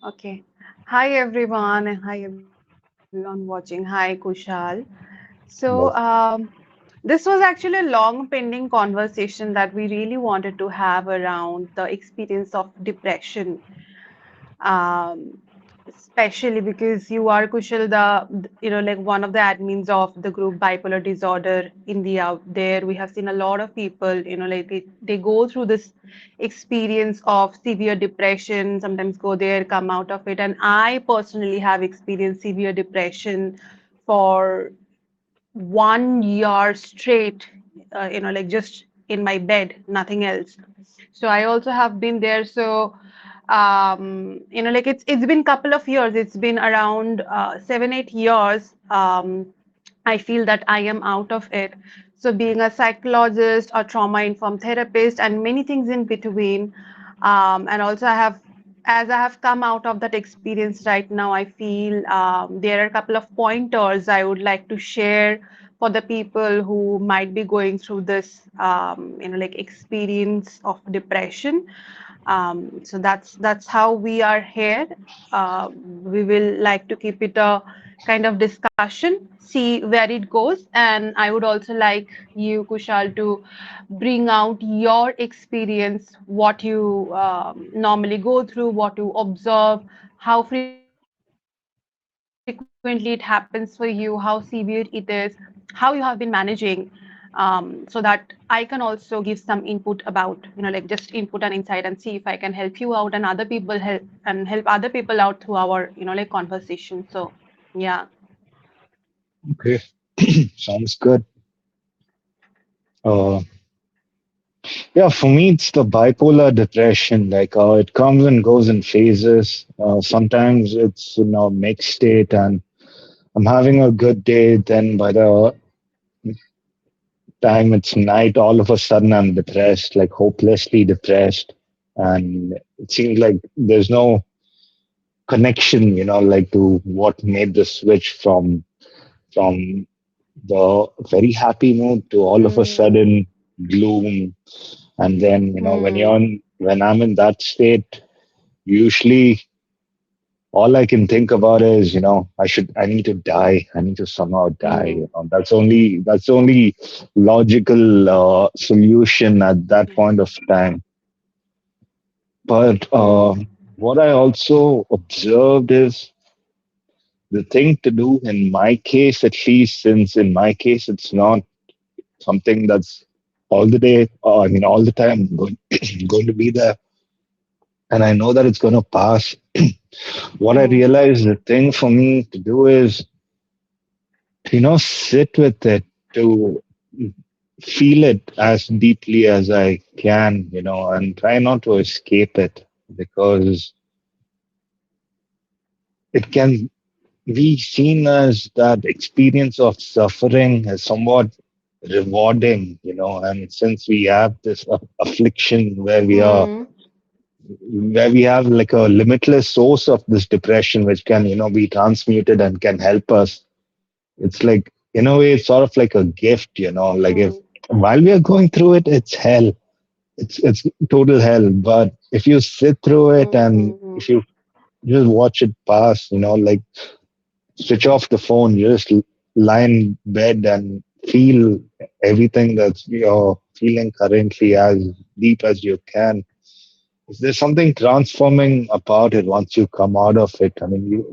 Okay. Hi everyone, and hi everyone watching. Hi Kushal. So, Hello. this was actually a long pending conversation that we really wanted to have around the experience of depression. um, Especially because you are Kushal, like one of the admins of the group Bipolar Disorder India. There, we have seen a lot of people, like they go through this experience of severe depression, sometimes go there, come out of it. And I personally have experienced severe depression for 1 year straight, like just in my bed, nothing else. So I also have been there. So, like it's been couple of years. It's been around 7, 8 years. I feel that I am out of it. So being a psychologist, a trauma-informed therapist, and many things in between. And also I have, as I have come out of that experience right now, I feel there are a couple of pointers I would like to share for the people who might be going through this, like experience of depression. So that's how we are here. We will like to keep it a kind of discussion, see where it goes, and I would also like you, Kushal, to bring out your experience, what you normally go through, what you observe, how frequently it happens for you, how severe it is, how you have been managing, so that I can also give some input about, like just input and insight, and see if I can help you out and other people help and help other people out through our, like conversation. So, yeah. Okay. Sounds good. Uh, yeah, for me, it's the bipolar depression. It comes and goes in phases. Sometimes it's in a mixed state, and I'm having a good day. Then by the time it's night, all of a sudden I'm depressed, like hopelessly depressed. And it seems like there's no connection, like to what made the switch from the very happy mood to all of a Mm, sudden gloom. And then, mm, when I'm in that state, usually all I can think about is, I need to die. I need to somehow die. mm, That's the only logical solution at that point of time. But mm, what I also observed is the thing to do in my case, at least, since in my case it's not something that's all the day, all the time going to be there. And I know that it's going to pass. What I mm, realized the thing for me to do is, sit with it, to feel it as deeply as I can, and try not to escape it, because it can be seen as that experience of suffering as somewhat rewarding, and since we have this affliction mm, where we have like a limitless source of this depression which can be transmuted and can help us, it's like in a way it's sort of like a gift, like if mm, while we are going through it, it's hell, it's total hell, but if you sit through it and mm, if you just watch it pass, like switch off the phone, you just lie in bed and feel everything that you're feeling currently as deep as you can. There's something transforming about it once you come out of it. I mean,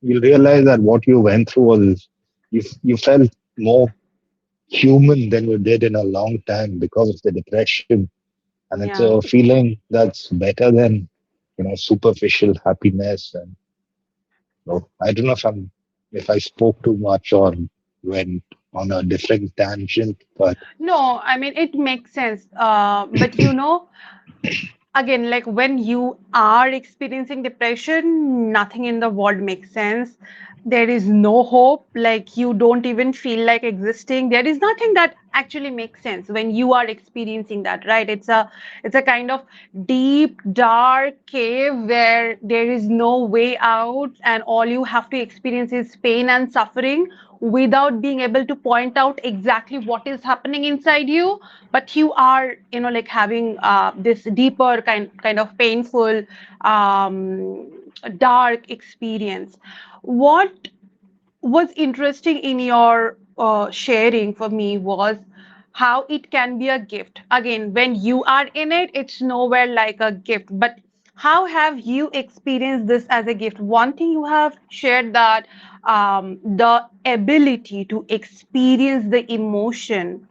you realize that what you went through was you felt more human than you did in a long time because of the depression, and it's a yeah. feeling that's better than superficial happiness. And I don't know if I spoke too much or went on a different tangent, but No, I mean, it makes sense. But again, like when you are experiencing depression, nothing in the world makes sense. There is no hope, like you don't even feel like existing. There is nothing that actually makes sense when you are experiencing that, right? It's a kind of deep dark cave where there is no way out, and all you have to experience is pain and suffering without being able to point out exactly what is happening inside you. But you are, like having this deeper kind of painful, dark experience. What was interesting in your sharing for me was how it can be a gift. Again, when you are in it, it's nowhere like a gift. But how have you experienced this as a gift? One thing you have shared that the ability to experience the emotion,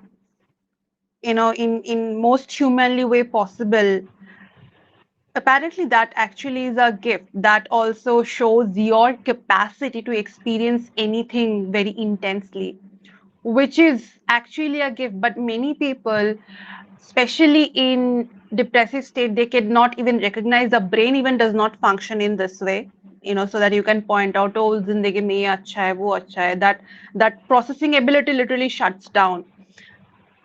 in most humanly way possible. Apparently, that actually is a gift that also shows your capacity to experience anything very intensely, which is actually a gift. But many people, especially in depressive state, they cannot even recognize, the brain even does not function in this way, so that you can point out, oh, zindagi mein ye acha hai, wo acha hai, that processing ability literally shuts down.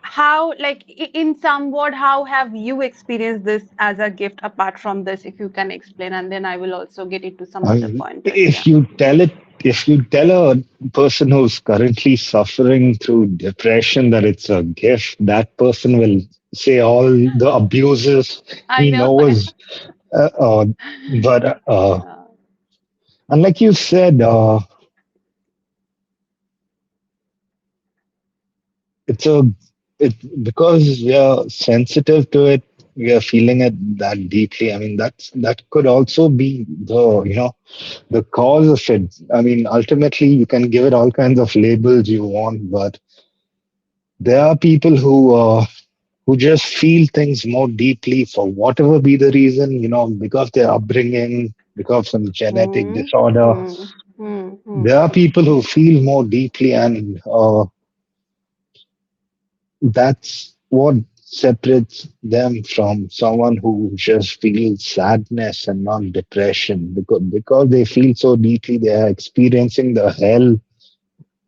How, like, in some word, how have you experienced this as a gift apart from this, if you can explain, and then I will also get into some I other mean, pointers. Yeah. if you tell a person who's currently suffering through depression that it's a gift, that person will say all the abuses I he know. knows. Uh, uh, but Yeah. and like you said, it's a it because we are sensitive to it. We are feeling it that deeply. I mean, that could also be the cause of it. I mean, ultimately, you can give it all kinds of labels you want, but there are people who just feel things more deeply for whatever be the reason, because their upbringing, because of some genetic Hmm. disorder. Hmm. Hmm. Hmm. There are people who feel more deeply, and that's what separates them from someone who just feels sadness and not depression, because they feel so deeply, they are experiencing the hell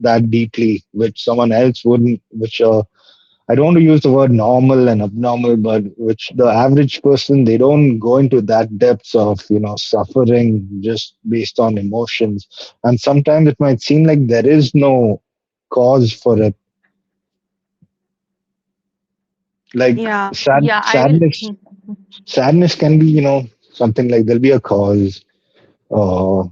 that deeply, which someone else wouldn't, which I don't want to use the word normal and abnormal, but which the average person, they don't go into that depths of, suffering just based on emotions. And sometimes it might seem like there is no cause for it. Like Yeah. Yeah. I will. sadness can be, something like there'll be a cause. Uh,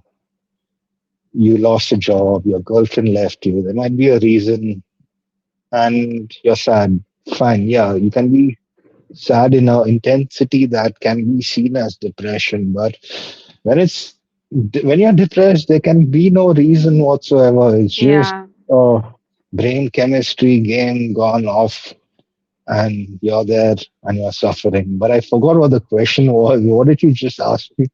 you lost a job, your girlfriend left you. There might be a reason, and you're sad. Fine, yeah, you can be sad in a intensity that can be seen as depression. But when it's when you're depressed, there can be no reason whatsoever. It's just Yeah. a brain chemistry game gone off, and you're there and you're suffering. But I forgot what the question was. What did you just ask me?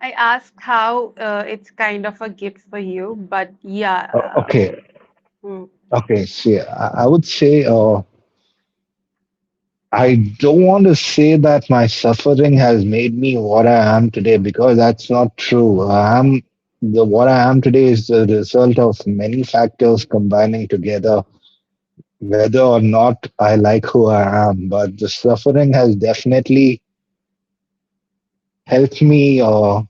I asked how it's kind of a gift for you, but yeah. Okay, Hmm. okay. See, I would say I don't want to say that my suffering has made me what I am today, because that's not true. The what I am today is the result of many factors combining together, whether or not I like who I am. But the suffering has definitely helped me, I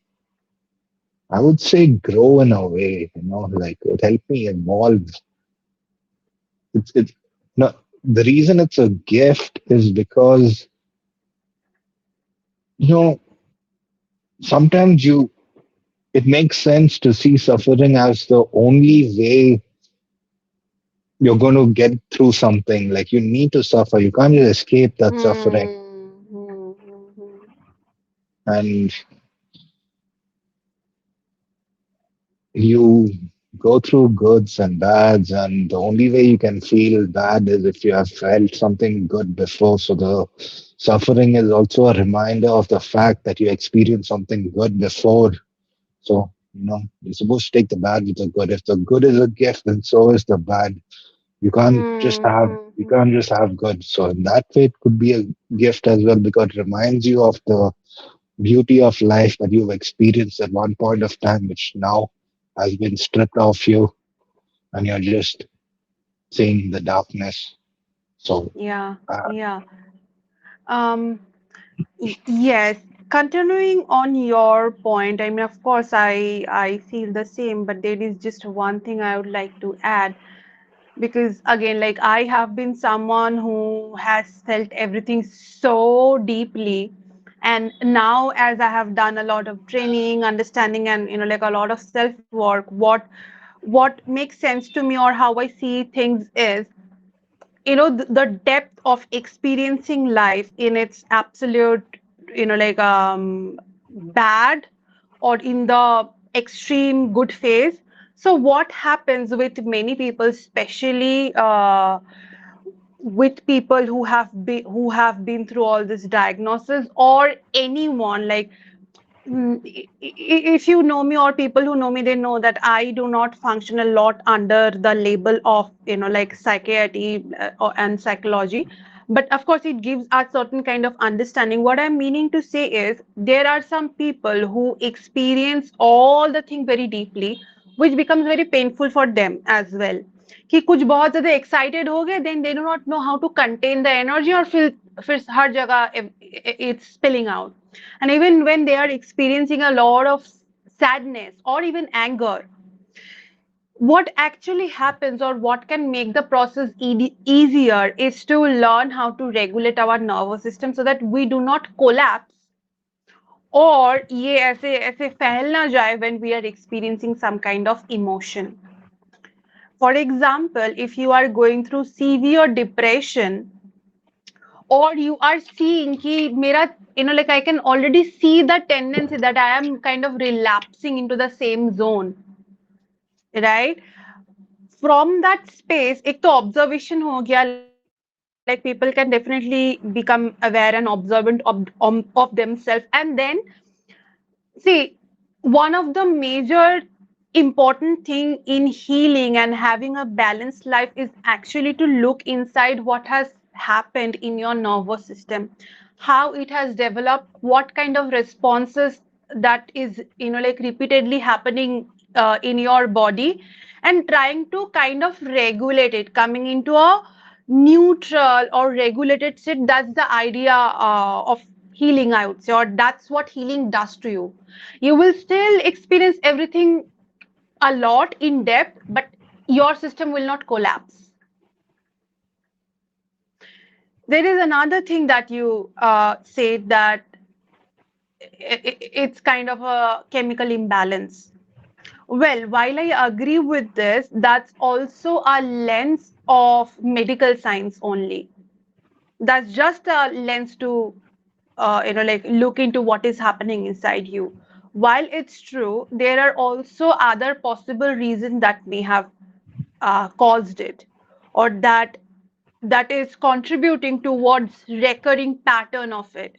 would say, grow in a way, like it helped me evolve. It's no, the reason it's a gift is because, you know, sometimes it makes sense to see suffering as the only way you're going to get through something. Like you need to suffer. You can't just escape that suffering. Hmm. Hmm. Hmm. Hmm. And you go through goods and bads, and the only way you can feel bad is if you have felt something good before. So the suffering is also a reminder of the fact that you experienced something good before. So, you're supposed to take the bad with the good. If the good is a gift, then so is the bad. Hmm. Hmm. You Hmm. can't just have good. So in that way, it could be a gift as well, because it reminds you of the beauty of life that you've experienced at one point of time, which now has been stripped off you, and you're just seeing the darkness. So Yeah. uh, Yeah. Um. Yes, continuing on your point, I mean, of course, I feel the same, but there is just one thing I would like to add, because again, like, I have been someone who has felt everything so deeply, And now, as I have done a lot of training, understanding, and like a lot of self work, what makes sense to me, or how I see things, is the depth of experiencing life in its absolute, like bad, or in the extreme good phase. So what happens with many people, especially with people who have been through all this diagnosis, or anyone, like, if you know me, or people who know me, they know that I do not function a lot under the label of, like, psychiatry and psychology. But of course, it gives a certain kind of understanding. What I'm meaning to say is, there are some people who experience all the thing very deeply, which becomes very painful for them as well. कि कुछ बहुत ज्यादा excited हो गए, then they do not know how to contain the energy, और फिर हर जगह it's spilling out. And even when they are experiencing a lot of sadness or even anger, what actually happens, or what can make the process easier, is to learn how to regulate our nervous system so that we do not collapse, और ये ऐसे ऐसे फैल ना जाए when we are experiencing some kind of emotion. For example, if you are going through severe depression, or you are seeing ki mera, like, I can already see the tendency that I am kind of relapsing into the same zone, right? From that space, एक तो observation हो गया, like people can definitely become aware and observant of themselves. And then, see, one of the major important thing in healing and having a balanced life is actually to look inside what has happened in your nervous system, how it has developed, what kind of responses that is, like, repeatedly happening in your body, and trying to kind of regulate it, coming into a neutral or regulated state. That's the idea of healing, I would say, or that's what healing does to you. You will still experience everything a lot in depth, but your system will not collapse. There is another thing that you said, that it's kind of a chemical imbalance. Well, while I agree with this, that's also a lens of medical science only. That's just a lens to, like, look into what is happening inside you. While it's true, there are also other possible reasons that may have caused it, or that is contributing towards recurring pattern of it.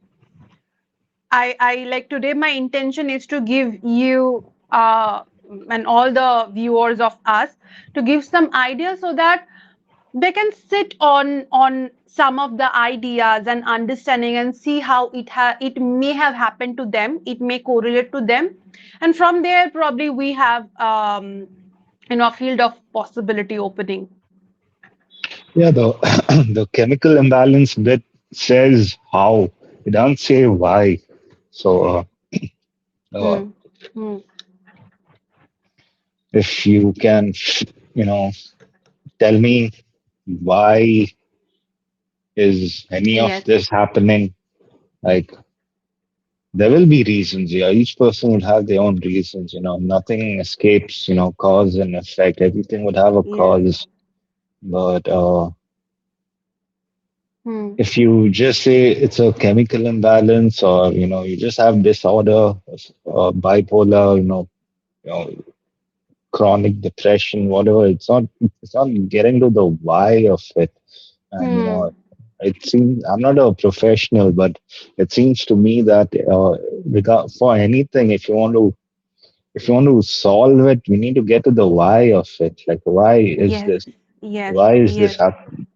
I like, today my intention is to give you and all the viewers of us, to give some ideas so that they can sit on some of the ideas and understanding, and see how it may have happened to them, it may correlate to them, and from there probably we have a field of possibility opening. Yeah, the the chemical imbalance bit says how. It doesn't say why. So uh, Hmm. Hmm. if you can, you know, tell me why is any of Yes. this happening? Like there will be reasons. Yeah, each person would have their own reasons. Nothing escapes. Cause and effect. Everything would have a Yes. cause. But Hmm. if you just say it's a chemical imbalance, or you just have disorder, bipolar, you know, chronic depression, whatever, it's not getting to the why of it. And Hmm. it seems, I'm not a professional, but it seems to me that for anything, if you want to solve it, you need to get to the why of it. Like, why is Yes. this? Yes. Why is this Yes. happening?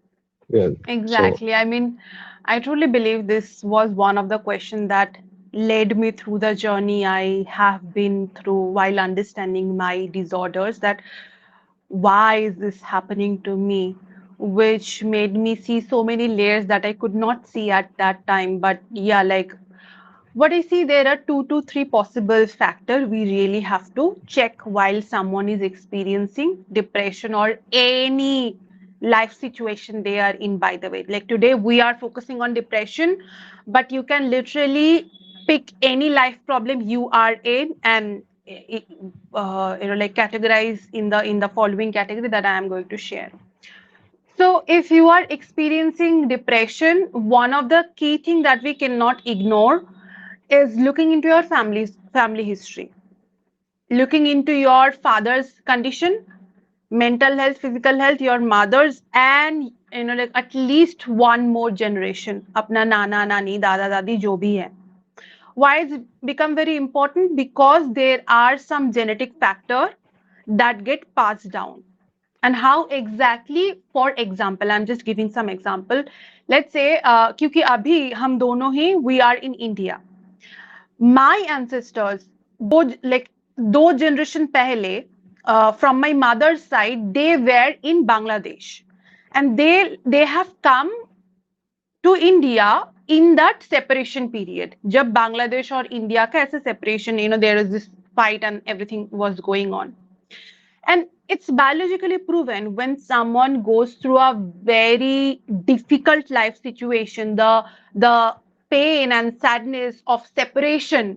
Yeah. So Exactly. I mean, I truly believe this was one of the questions that led me through the journey I have been through while understanding my disorders, that why is this happening to me, which made me see so many layers that I could not see at that time. But yeah, like, what I see, there are two to three possible factors we really have to check while someone is experiencing depression or any life situation they are in, by the way. Like, today we are focusing on depression, but you can literally pick any life problem you are in and like categorize in the following category that I am going to share. So if you are experiencing depression, one of the key things that we cannot ignore is looking into your family history, looking into your father's condition, mental health, physical health, your mother's, and like at least one more generation, apna nana nani dada dadi jo bhi hai. Why it's become very important? Because there are some genetic factor that get passed down. And how exactly? For example, I'm just giving some example. Let's say क्योंकि अभी हम दोनों ही we are in India. My ancestors, like दो generation पहले, from my mother's side, they were in Bangladesh, and they have come to India in that separation period. जब बांग्लादेश और India का ऐसे separation, there is this fight and everything was going on. And it's biologically proven when someone goes through a very difficult life situation, the pain and sadness of separation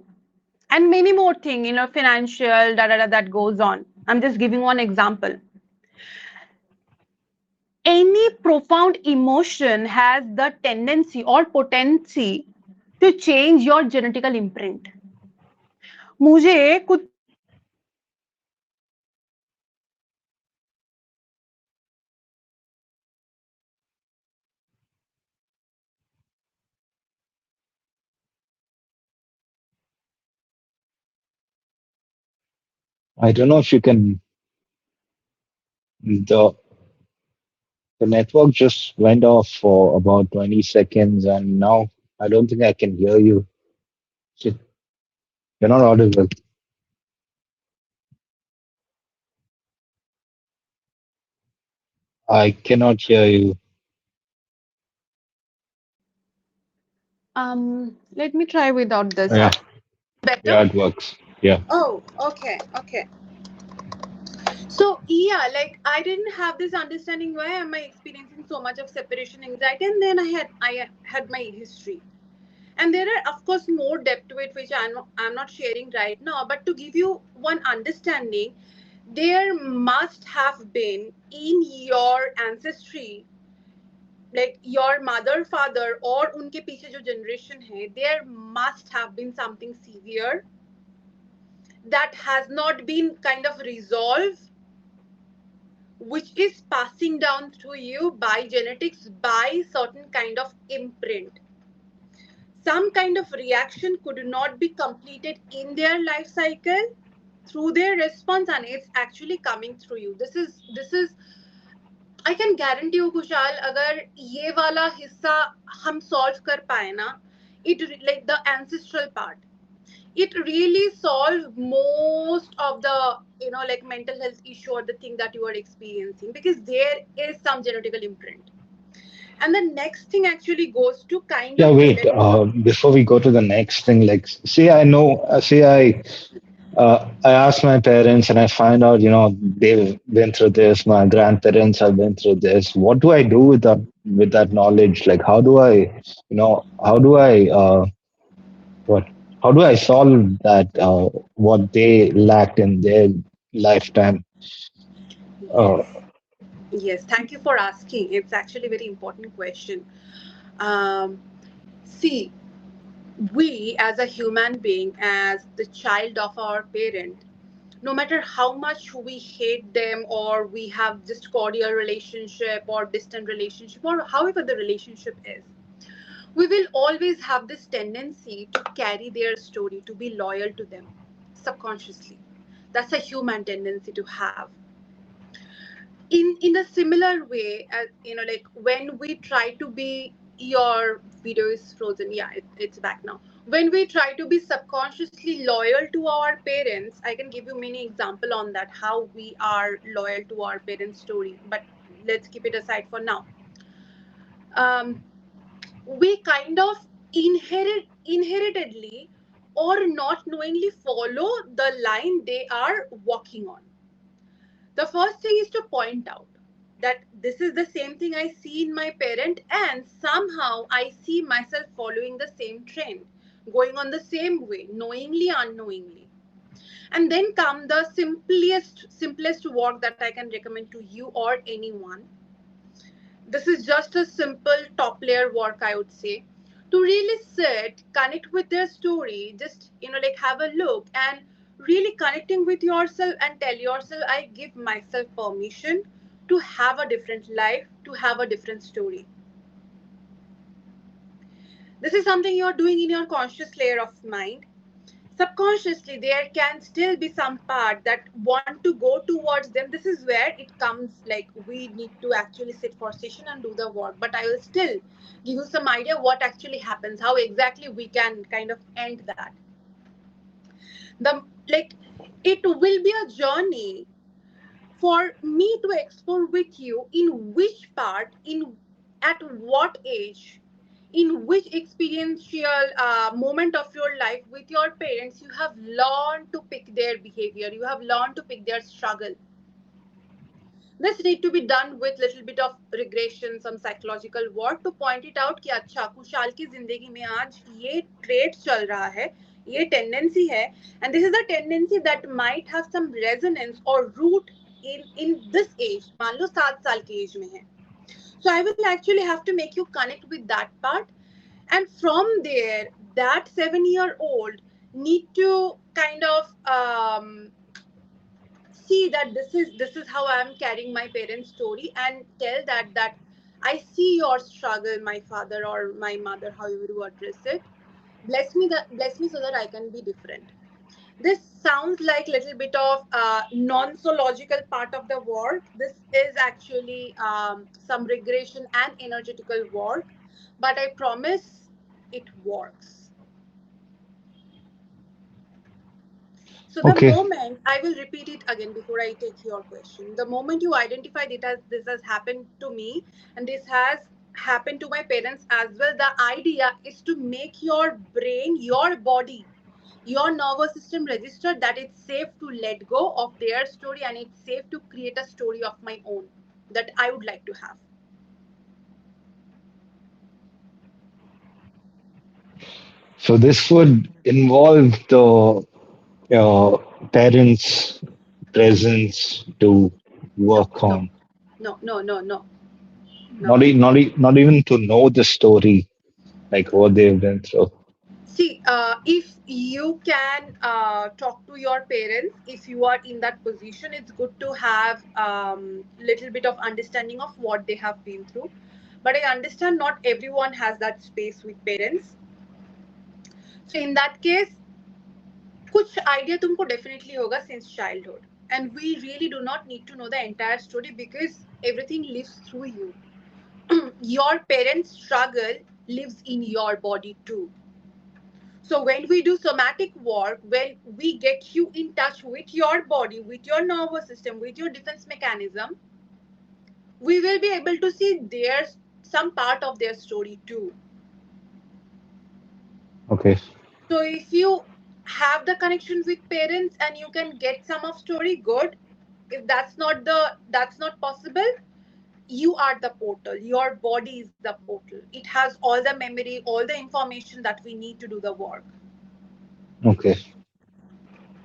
and many more things, financial that goes on. I'm just giving one example. Any profound emotion has the tendency or potency to change your genetical imprint. मुझे कुछ चीजें अगर मैं feel कर रही हूँ या मैं सोच रही हूँ, तो I don't know if you can. The the network just went off for about 20 seconds, and now I don't think I can hear you. Shit, you're not audible. I cannot hear you. let me try without this. Yeah, Better? yeah, it works. Yeah. Oh, okay, okay. So yeah, like I didn't have this understanding why am I experiencing so much of separation anxiety, and then I had my history, and there are of course more depth to it which I'm not sharing right now. But to give you one understanding, there must have been in your ancestry, like your mother, father, or उनके पीछे जो generation है, there must have been something severe that has not been kind of resolved, which is passing down through you by genetics, by certain kind of imprint. Some kind of reaction could not be completed in their life cycle through their response, and it's actually coming through you. This is I can guarantee you, Kushal, अगर ये वाला हिस्सा हम solve कर पाए ना, it like the ancestral part, it really solves most of the like mental health issue or the thing that you are experiencing, because there is some genetical imprint. And the next thing actually goes to kind Yeah, of wait. relate. Before we go to the next thing, like, say I know, I ask my parents and I find out, they've been through this. My grandparents have been through this. What do I do with that knowledge? Like, how do I, what, how do I solve that, what they lacked in their lifetime? Uh, Yes, yes, thank you for asking. It's actually a very important question. See, we as a human being, as the child of our parent, no matter how much we hate them or we have just cordial relationship or distant relationship or however the relationship is, we will always have this tendency to carry their story, to be loyal to them subconsciously. That's a human tendency to have. In a similar way, as like when we try to be, your video is frozen, yeah, it's back now. When we try to be subconsciously loyal to our parents, I can give you many example on that, how we are loyal to our parents story, but let's keep it aside for now. We kind of inheritedly or not knowingly follow the line they are walking on. The first thing is to point out that this is the same thing I see in my parent, and somehow I see myself following the same trend. going on the same way, knowingly, unknowingly. And then come the simplest work that I can recommend to you or anyone. This is just a simple top layer work, I would say, to really sit, connect with their story, just like have a look and really connecting with yourself and tell yourself, I give myself permission to have a different life, to have a different story. This is something you're doing in your conscious layer of mind. Subconsciously there can still be some part that want to go towards them. This is where it comes, like we need to actually sit for session and do the work, but I will still give you some idea what actually happens, how exactly we can kind of end that. The like It will be a journey for me to explore with you in which part, in at what age, in which experiential moment of your life with your parents you have learned to pick their behavior, you have learned to pick their struggle. This need to be done with little bit of regression, some psychological work to point it out कि अच्छा कुशाल की जिंदगी में आज ये trait चल रहा है, ये tendency है, and this is a tendency that might have some resonance or root in this age. मान लो 7 साल की एज में है. So I will actually have to make you connect with that part, and from there that 7 year old need to kind of see that this is how I am carrying my parents' story, and tell that I see your struggle, my father or my mother, however you address it. Bless me so that I can be different. This sounds like little bit of non-so-logical part of the work. This is actually some regression and energetical work, but I promise it works. So the Okay. moment, I will repeat it again before I take your question. The moment you identify that as this has happened to me and this has happened to my parents as well, the idea is to make your brain, your body, your nervous system register that it's safe to let go of their story and it's safe to create a story of my own that I would like to have. So this would involve the parents' presence to No, work no, on, no, no, no, no, no. not even to know the story, like what they've been through. See, if you can talk to your parents, if you are in that position, it's good to have little bit of understanding of what they have been through. But I understand not everyone has that space with parents. So in that case, कुछ idea तुमको definitely होगा since childhood. And we really do not need to know the entire story because everything lives through you. Your parents' struggle lives in your body too. So when we do somatic work, when we get you in touch with your body, with your nervous system, with your defense mechanism, we will be able to see there's some part of their story too. Okay. So if you have the connection with parents and you can get some of story, good. If that's not possible, you are the portal. Your body is the portal. It has all the memory, all the information that we need to do the work. Okay.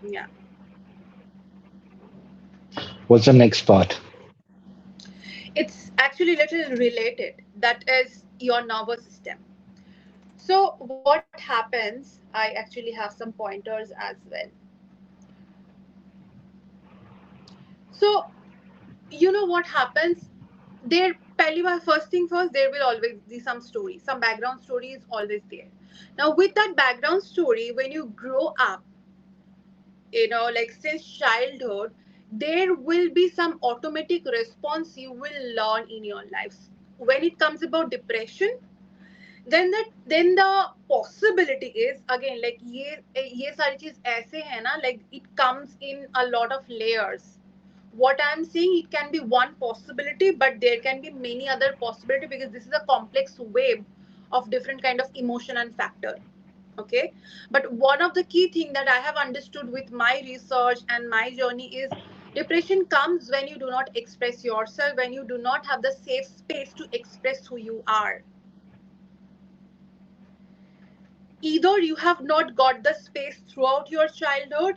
Yeah. What's the next part? It's actually little related. That is your nervous system. So what happens? I actually have some pointers as well. So you know what happens? There, pehli baar, first thing first, there will always be some story. Some background story is always there. Now with that background story, when you grow up, like since childhood, there will be some automatic response you will learn in your lives. When it comes about depression, then the possibility is again like ये सारी चीज ऐसे है ना, like it comes in a lot of layers. What I'm saying, it can be one possibility, but there can be many other possibility because this is a complex web of different kind of emotion and factor. Okay, but one of the key thing that I have understood with my research and my journey is depression comes when you do not express yourself, when you do not have the safe space to express who you are. Either you have not got the space throughout your childhood,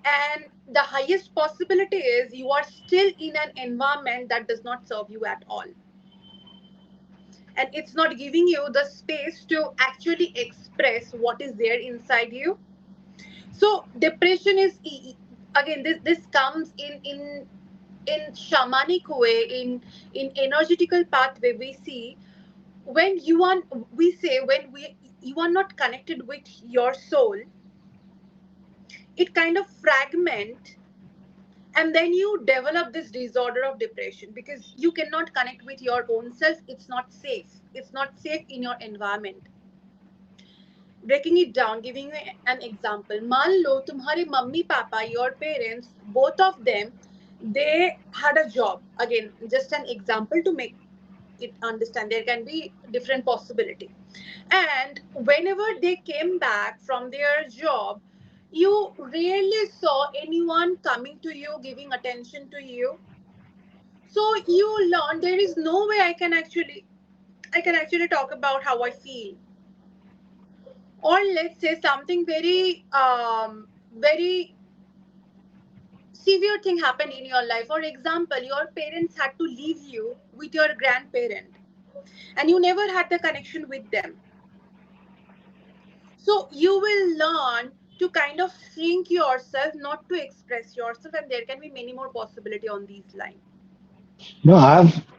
and the highest possibility is you are still in an environment that does not serve you at all, and it's not giving you the space to actually express what is there inside you. So depression is again, this comes in shamanic way, in energetical pathway. We see when you are, we say when we you are not connected with your soul, it kind of fragment, and then you develop this disorder of depression because you cannot connect with your own self. It's not safe, it's not safe in your environment. Breaking it down, giving you an example, मान लो तुम्हारे mummy papa, your parents, both of them, they had a job. Again, just an example to make it understand, there can be different possibility. And whenever they came back from their job, you rarely saw anyone coming to you, giving attention to you. So you learn there is no way I can actually talk about how I feel. Or let's say something very severe thing happened in your life. For example, your parents had to leave you with your grandparent, and you never had the connection with them. So you will learn to kind of shrink yourself, not to express yourself, and there can be many more possibility on these lines. No,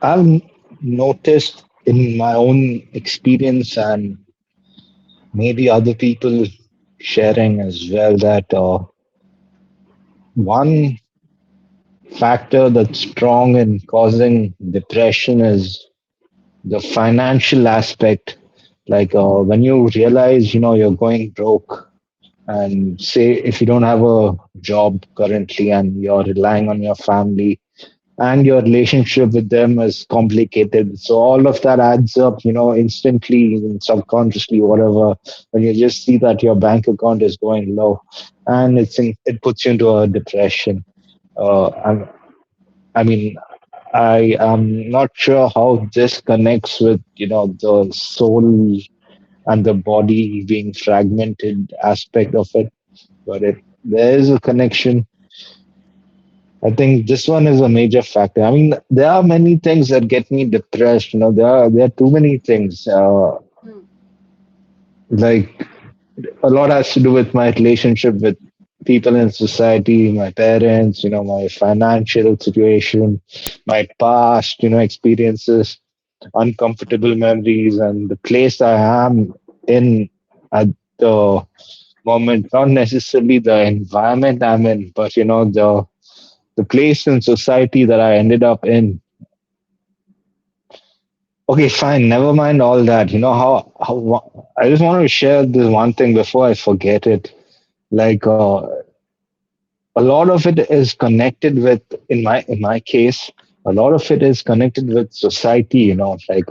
I've noticed in my own experience and maybe other people sharing as well that one factor that's strong in causing depression is the financial aspect. Like when you realize, you're going broke, and say if you don't have a job currently and you're relying on your family and your relationship with them is complicated. So all of that adds up, instantly, and subconsciously, whatever. When you just see that your bank account is going low, and it puts you into a depression. I'm, I mean, I am not sure how this connects with the soul and the body being fragmented aspect of it, but there is a connection. I think this one is a major factor. I mean, there are many things that get me depressed. There are too many things. Hmm. Like a lot has to do with my relationship with people in society, my parents. My financial situation, my past. Experiences, uncomfortable memories, and the place I am in at the moment. Not necessarily the environment I'm in, but the place in society that I ended up in. Okay, fine. Never mind all that. I just want to share this one thing before I forget it. Like a lot of it is connected with, in my case, a lot of it is connected with society. Like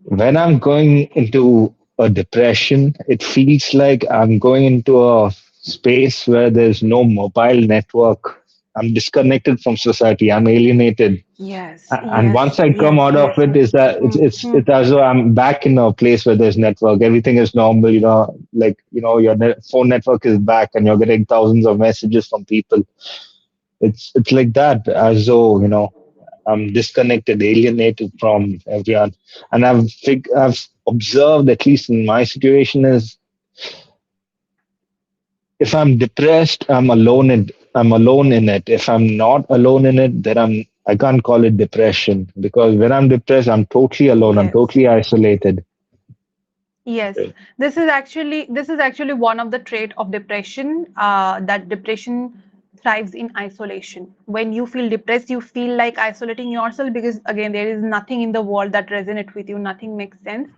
when I'm going into a depression, it feels like I'm going into a space where there's no mobile network. I'm disconnected from society. I'm alienated. Yes, And yes, once I come yes, out of yes, it, yes. is that it's Hmm, it's hmm. it's as though I'm back in a place where there's network. Everything is normal. Like your phone network is back, and you're getting thousands of messages from people. It's like that, as though I'm disconnected, alienated from everyone. And I've observed, at least in my situation, is if I'm depressed, I'm alone in it. If I'm not alone in it, then I can't call it depression, because when I'm depressed, I'm totally alone. I'm Yes. totally isolated. Yes, this is actually one of the trait of depression, that depression thrives in isolation. When you feel depressed, you feel like isolating yourself because again there is nothing in the world that resonates with you, nothing makes sense.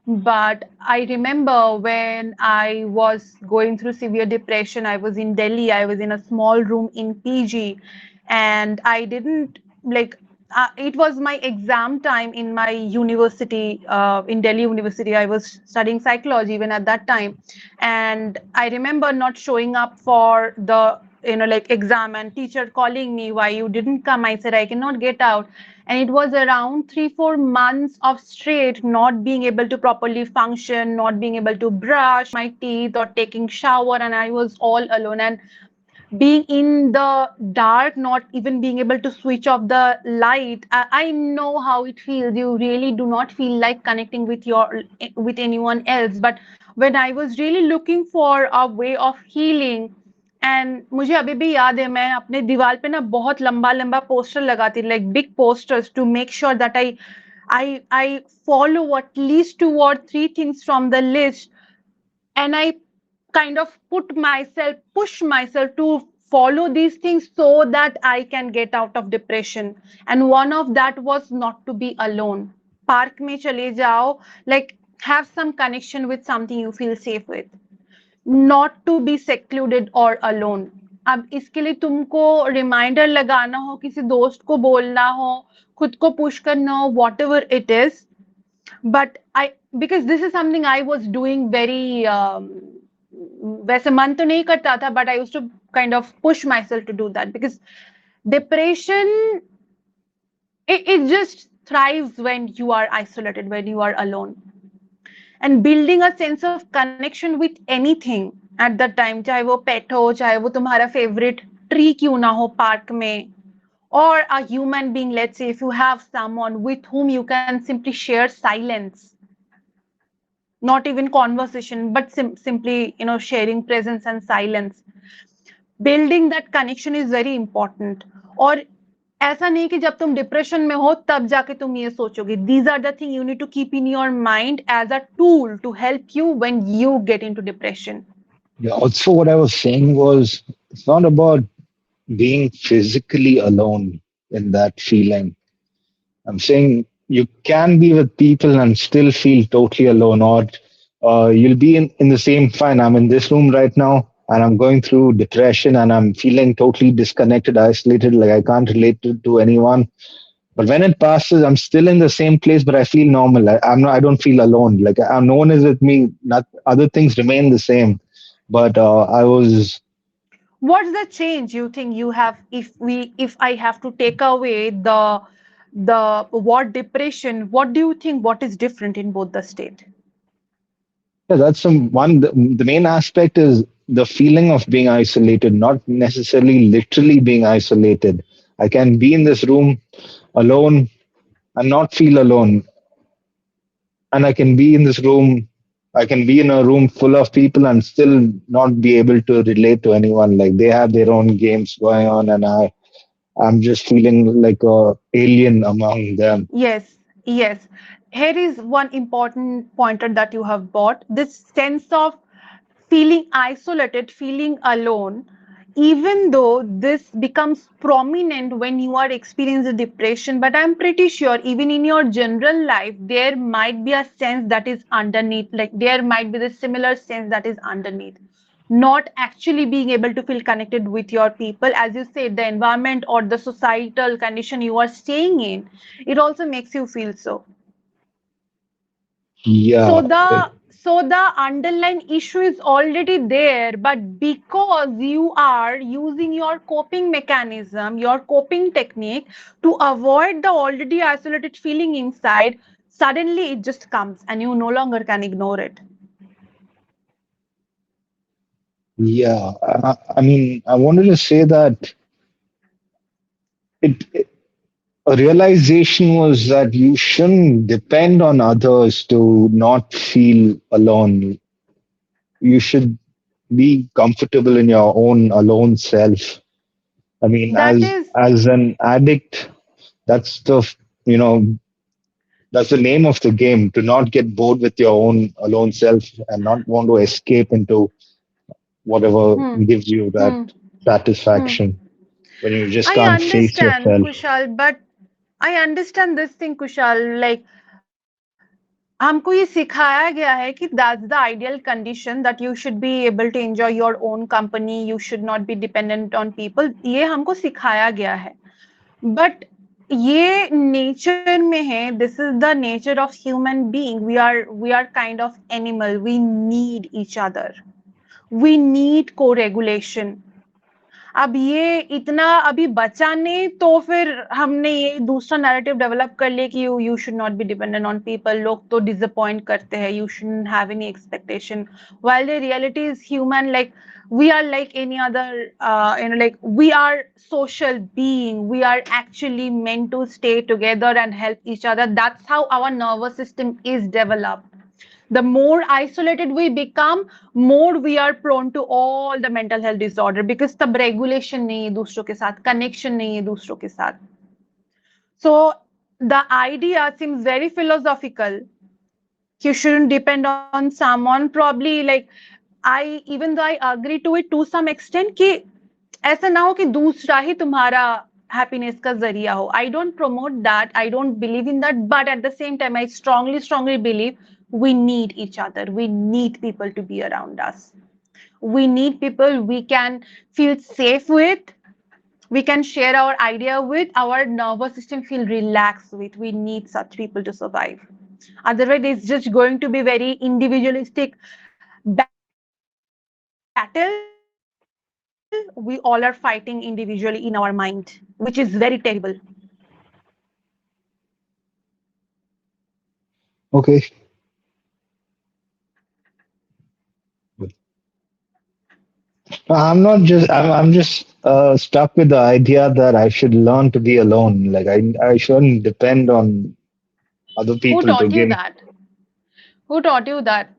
But I remember when I was going through severe depression, I was in Delhi, I was in a small room in PG, and I didn't like it was my exam time in my university, in Delhi University. I was studying psychology even at that time. And I remember not showing up for the exam, and teacher calling me, why you didn't come? I said I cannot get out. And it was around 3 4 months of straight not being able to properly function, not being able to brush my teeth or taking shower, and I was all alone. And being in the dark, not even being able to switch off the light, I know how it feels. You really do not feel like connecting with your with anyone else. But when I was really looking for a way of healing, and मुझे अभी भी याद है मैं अपने दीवार पे ना बहुत लंबा लंबा पोस्टर लगाती, like big posters, to make sure that I follow at least 2 or 3 things from the list, and I kind of push myself to follow these things so that I can get out of depression. And one of that was not to be alone. Park में चले जाओ, like have some connection with something you feel safe with, not to be secluded or alone. अब इसके लिए तुमको reminder लगाना हो, किसी दोस्त को बोलना हो, खुद को पुश करना हो, what ever it is. But I, because this is something I was doing very वैसे मन तो नहीं करता था, but I used to kind of push myself to do that, because depression, it just thrives when you are isolated, when you are alone. And building a sense of connection with anything at that time, चाहे वो पेट हो, चाहे वो तुम्हारा favourite tree क्यों ना हो park में, or a human being, let's say if you have someone with whom you can simply share silence, not even conversation, but simply, sharing presence and silence. Building that connection is very important. और ऐसा नहीं कि जब तुम depression में हो तब जाके तुम ये सोचोगे. These are the things you need to keep in your mind as a tool to help you when you get into depression. Yeah, also, what I was saying was it's not about being physically alone in that feeling. I'm saying you can be with people and still feel totally alone, or you'll be in the same fine. I'm in this room right now and I'm going through depression and I'm feeling totally disconnected, isolated, like I can't relate to anyone. But when it passes, I'm still in the same place, but I feel normal. I don't feel alone. Like no one is with me. Not other things remain the same, but I was. What's the change you think you have, if I have to take away the word depression, what do you think, what is different in both the state? Yeah, that's some one. The main aspect is the feeling of being isolated, not necessarily literally being isolated. I can be in this room alone and not feel alone, and I can be in this room. I can be in a room full of people and still not be able to relate to anyone. Like they have their own games going on, and I'm just feeling like a alien among them. Yes, yes. Here is one important pointer that you have brought. This sense of feeling isolated, feeling alone, even though this becomes prominent when you are experiencing depression, but I'm pretty sure even in your general life, there might be a sense that is underneath, like there might be the similar sense that is underneath. Not actually being able to feel connected with your people, as you said, the environment or the societal condition you are staying in, it also makes you feel so. Yeah, So the underlying issue is already there, but because you are using your coping mechanism, your coping technique to avoid the already isolated feeling inside, suddenly it just comes and you no longer can ignore it. yeah. I mean, I wanted to say that it a realization was that you shouldn't depend on others to not feel alone. You should be comfortable in your own alone self. I mean, That is, as an addict, that's you know that's the name of the game. To not get bored with your own alone self and not want to escape into whatever hmm, gives you that hmm, hmm. satisfaction when you just I can't face understand, yourself. Kushal, but I understand this thing, Kushal. Like, हमको ये सिखाया गया है कि that's the ideal condition, that you should be able to enjoy your own company, you should not be dependent on people. ये हमको सिखाया गया है. But ये nature में है. This is the nature of human being. We are kind of animal. We need each other. We need co-regulation. अब ये इतना अभी बचा नहीं, तो फिर हमने ये दूसरा नैरेटिव डेवलप कर लिया कि you should not be dependent on people. लोग तो डिसअपॉइंट करते हैं, you shouldn't have any expectation, while the reality is human. Like, we are like any other, like, we are social being. We are actually meant to stay together and help each other. That's how our nervous system is developed. The more isolated we become, more we are prone to all the mental health disorder, because तब regulation नहीं है दूसरों के साथ, connection नहीं है दूसरों के साथ. So the idea seems very philosophical. You shouldn't depend on someone. Probably, like, I, even though I agree to it to some extent, कि ऐसा ना हो कि दूसरा ही तुम्हारा happiness का जरिया हो. I don't promote that. I don't believe in that. But at the same time, I strongly believe we need each other. We need people to be around us. We need people we can feel safe with. We can share our idea with. Our nervous system feel relaxed with. We need such people to survive. Otherwise, it's just going to be very individualistic battle. We all are fighting individually in our mind, which is very terrible. Okay. I'm just stuck with the idea that I should learn to be alone. Like I shouldn't depend on other Who people to taught you give. that? Who taught you that?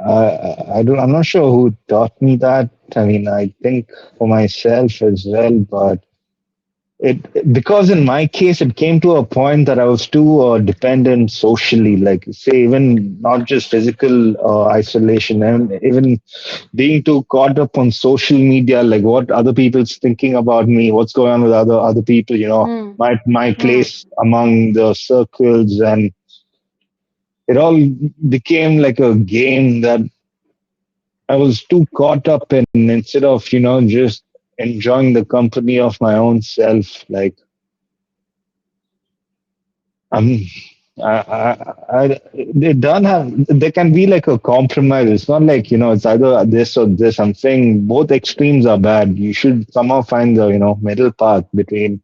I don't. I'm not sure who taught me that. I mean, I think for myself as well, but because in my case it came to a point that I was too dependent socially, like say even not just physical isolation, and even being too caught up on social media, like what other people's thinking about me, what's going on with other people, Hmm. my Hmm. place among the circles, and it all became like a game that I was too caught up in, instead of just enjoying the company of my own self. Like I'm it don't have. There can be like a compromise. It's not like it's either this or this. I'm saying both extremes are bad. You should somehow find the middle path between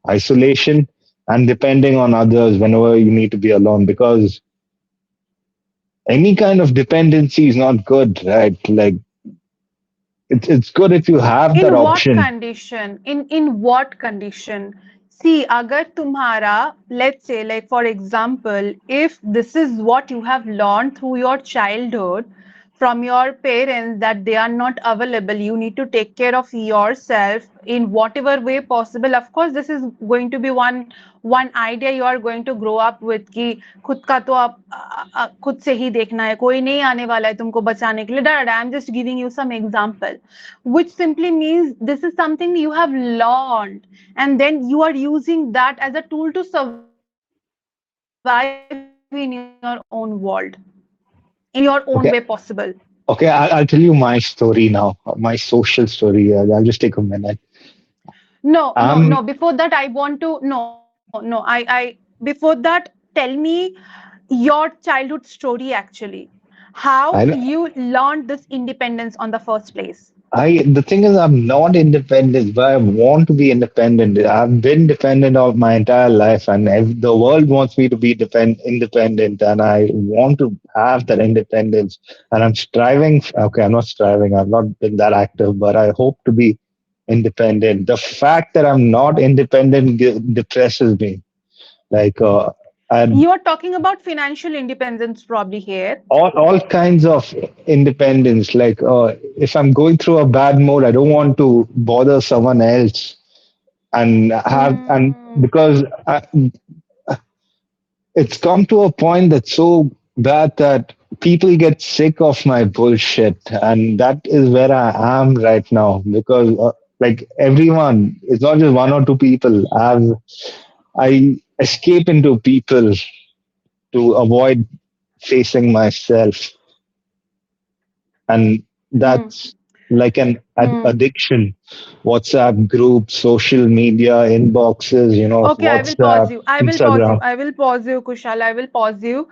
isolation and depending on others whenever you need to be alone. Because any kind of dependency is not good, right? Like it's good if you have that In what option. condition? In what condition? See, agar tumhara, let's say, like for example, if this is what you have learned through your childhood from your parents, that they are not available, you need to take care of yourself in whatever way possible. Of course, this is going to be one idea you are going to grow up with, कि खुद का तो आप खुद से ही देखना है, कोई नहीं आने वाला है तुमको बचाने के लिए. Dad, I'm just giving you some example, which simply means this is something you have learned, and then you are using that as a tool to survive in your own world, in your own way possible. Okay. Okay, I'll tell you my story now, my social story. I'll just take a minute. No, Um, before that I want to, no, I before that, tell me your childhood story actually, how I you learned this independence on the first place. the thing is, I'm not independent, but I want to be independent. I've been dependent of my entire life, and the world wants me to be independent, and I want to have that independence. And I'm striving. Okay, I'm not striving. I've not been that active, but I hope to be independent. The fact that I'm not independent depresses me. Like, I You are talking about financial independence probably here. all kinds of independence. Like if I'm going through a bad mood, I don't want to bother someone else, and because Hmm. it's come to a point that's so bad that people get sick of my bullshit, and that is where I am right now. Because like everyone, it's not just one or two people. I escape into people to avoid facing myself, and that's like an addiction. WhatsApp groups, social media inboxes, Okay, I will pause WhatsApp, you. I will pause you. Instagram. I will pause you, Kushal. I will pause you.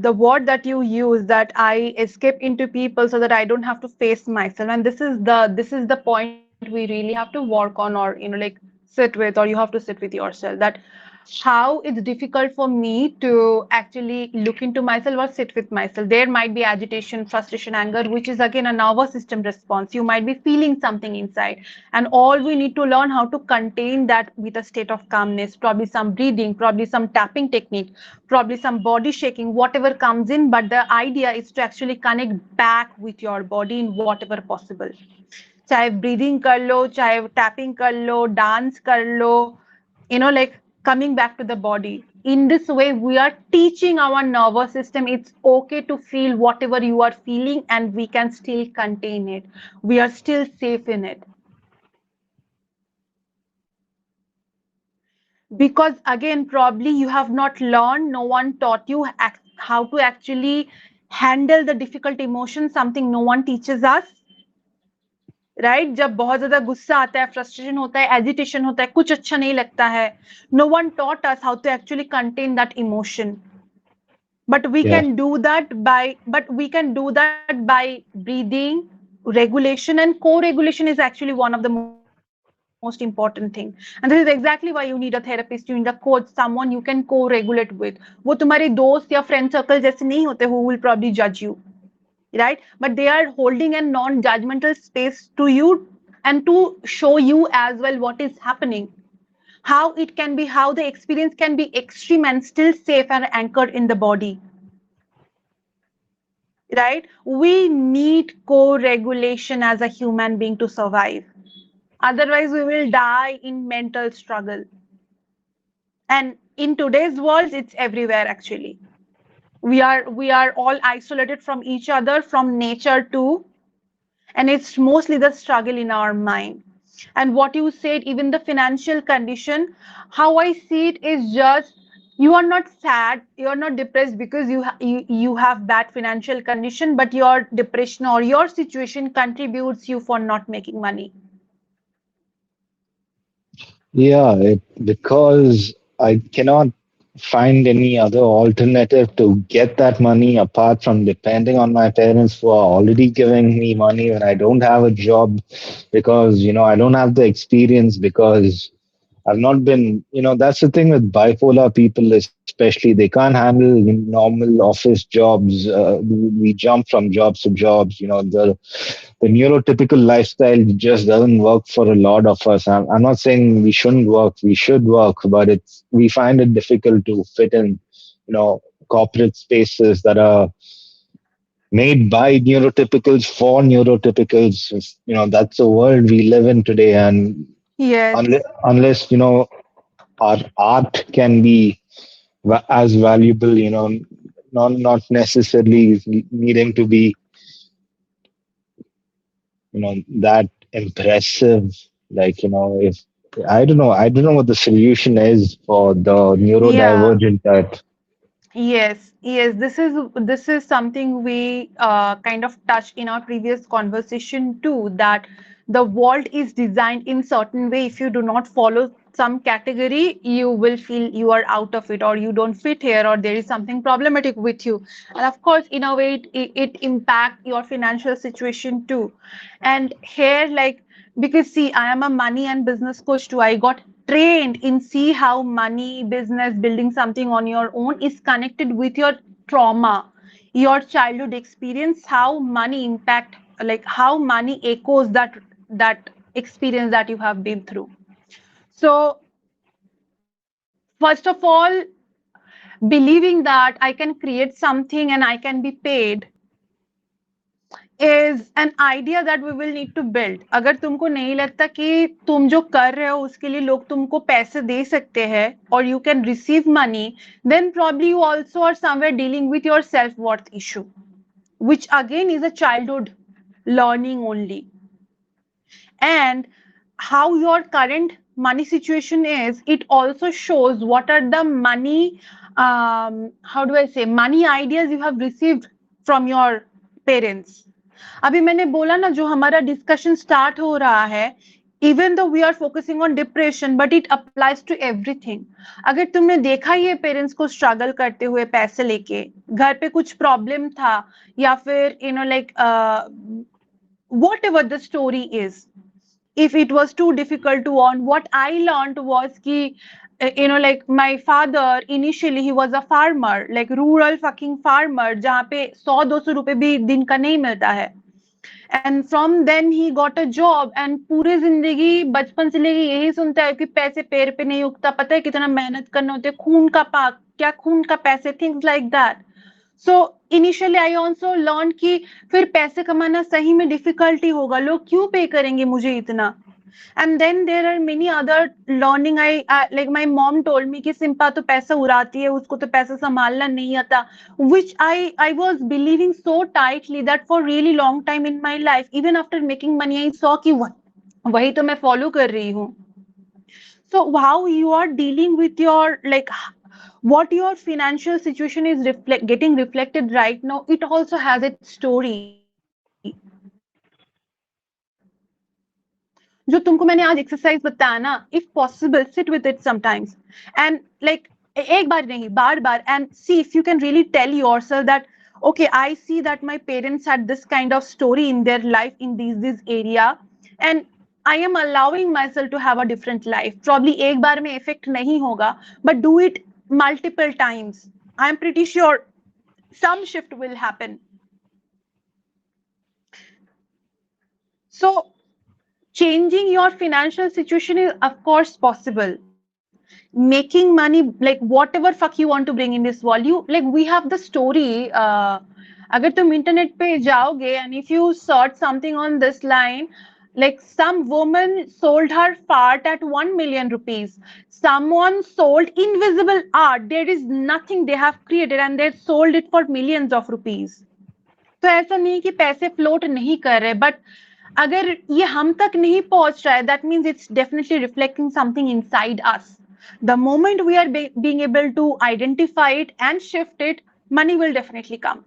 The word that you use, that I escape into people so that I don't have to face myself, and this is the point we really have to work on, or like sit with, or you have to sit with yourself, that how it's difficult for me to actually look into myself or sit with myself. There might be agitation, frustration, anger, which is again a nervous system response. You might be feeling something inside, and all we need to learn how to contain that with a state of calmness, probably some breathing, probably some tapping technique, probably some body shaking, whatever comes in. But the idea is to actually connect back with your body in whatever possible. चाहे breathing कर लो, चाहे tapping कर लो, dance कर लो, like coming back to the body. In this way, we are teaching our nervous system it's okay to feel whatever you are feeling, and we can still contain it. We are still safe in it. Because again, probably you have not learned, no one taught you how to actually handle the difficult emotions, something no one teaches us. Right जब बहुत ज्यादा गुस्सा आता है, frustration होता है, agitation होता है, कुछ अच्छा नहीं लगता है, no one taught us how to actually contain that emotion. But we Yeah. can do that by breathing, regulation, and co-regulation is actually one of the most important thing. And this is exactly why you need a therapist, you need a coach, someone you can co-regulate with. वो तुम्हारे दोस्त या friend circle जैसे नहीं होते who will probably judge you, right? But they are holding a non-judgmental space to you, and to show you as well what is happening, how it can be, how the experience can be extreme and still safe and anchored in the body, right? We need co-regulation as a human being to survive. Otherwise, we will die in mental struggle. And in today's world, it's everywhere actually. We are all isolated from each other, from nature too, and it's mostly the struggle in our mind. And what you said, even the financial condition, how I see it is just, you are not sad, you are not depressed because you have bad financial condition, but your depression or your situation contributes you for not making money. Yeah, because I cannot find any other alternative to get that money apart from depending on my parents who are already giving me money when I don't have a job, because I don't have the experience, because I've not been, that's the thing with bipolar people, especially. They can't handle normal office jobs. We jump from jobs to jobs. The neurotypical lifestyle just doesn't work for a lot of us. I'm not saying we shouldn't work. We should work, but we find it difficult to fit in, corporate spaces that are made by neurotypicals for neurotypicals. That's the world we live in today. And Yes. unless our art can be as valuable, not necessarily needing to be, that impressive. Like, if I don't know what the solution is for the Yeah. neurodivergent type. Yes, yes, this is something we kind of touched in our previous conversation too, that the world is designed in certain way. If you do not follow some category, you will feel you are out of it, or you don't fit here, or there is something problematic with you. And of course, in a way, it impact your financial situation too. And here, like, because see, I am a money and business coach too. I got trained in see how money, business, building something on your own is connected with your trauma, your childhood experience, how money impact, like how money echoes that experience that you have been through. So first of all, believing that I can create something and I can be paid is an idea that we will need to build. अगर तुमको नहीं लगता कि तुम जो कर रहे हो उसके लिए लोग तुमको पैसे दे सकते हैं, or you can receive money, then probably you also are somewhere dealing with your self-worth issue, which again is a childhood learning only. And how your current money situation is, it also shows what are the money, how do I say, money ideas you have received from your parents. अभी मैंने बोला ना, जो हमारा discussion start हो रहा है, even though we are focusing on depression, but it applies to everything. अगर तुमने देखा ये पेरेंट्स को स्ट्रगल करते हुए पैसे लेके, घर पे कुछ प्रॉब्लम था, या फिर like what ever the story is, if it was too difficult to earn. What I learned was ki, like my father initially he was a farmer, like rural fucking farmer, जहाँ पे 100-200 रुपए भी दिन का नहीं मिलता है. And from then he got a job, and पूरी जिंदगी बचपन से लेके यही सुनता है कि पैसे पैर पे नहीं उगता, पता है कितना मेहनत करना होता है, खून का पाक, क्या खून का पैसे, things like that. So initially I also learn कि फिर पैसे कमाना सही में डिफिकल्टी होगा, लोग क्यों पे करेंगे मुझे इतना. And then there are many other learning. I like my mom told me कि सिम्पा तो पैसा उड़ाती है, उसको तो पैसा संभालना नहीं आता, which I was believing so tightly that for really long time in my life, even after making money, I saw कि वही तो मैं follow कर रही हूँ. So how you are dealing with your, like, what your financial situation is getting reflected right now, it also has its story. जो तुमको मैंने आज एक्सरसाइज बताया ना, if possible sit with it sometimes, and like एक बार नहीं बार बार, and see if you can really tell yourself that okay, I see that my parents had this kind of story in their life in this area, and I am allowing myself to have a different life. Probably एक बार में effect नहीं होगा, but do it multiple times. I am pretty sure some shift will happen. So changing your financial situation is of course possible. Making money, like whatever fuck you want to bring in this world, you like we have the story. अगर तुम internet पे जाओगे and if you search something on this line, like some woman sold her fart at 1 million rupees, someone sold invisible art, there is nothing they have created and they sold it for millions of rupees. तो ऐसा नहीं कि पैसे float नहीं कर रहे, but अगर ये हम तक नहीं पहुंच रहा है, that means it's definitely reflecting something inside us. The moment we are being able to identify it and shift it, money will definitely come.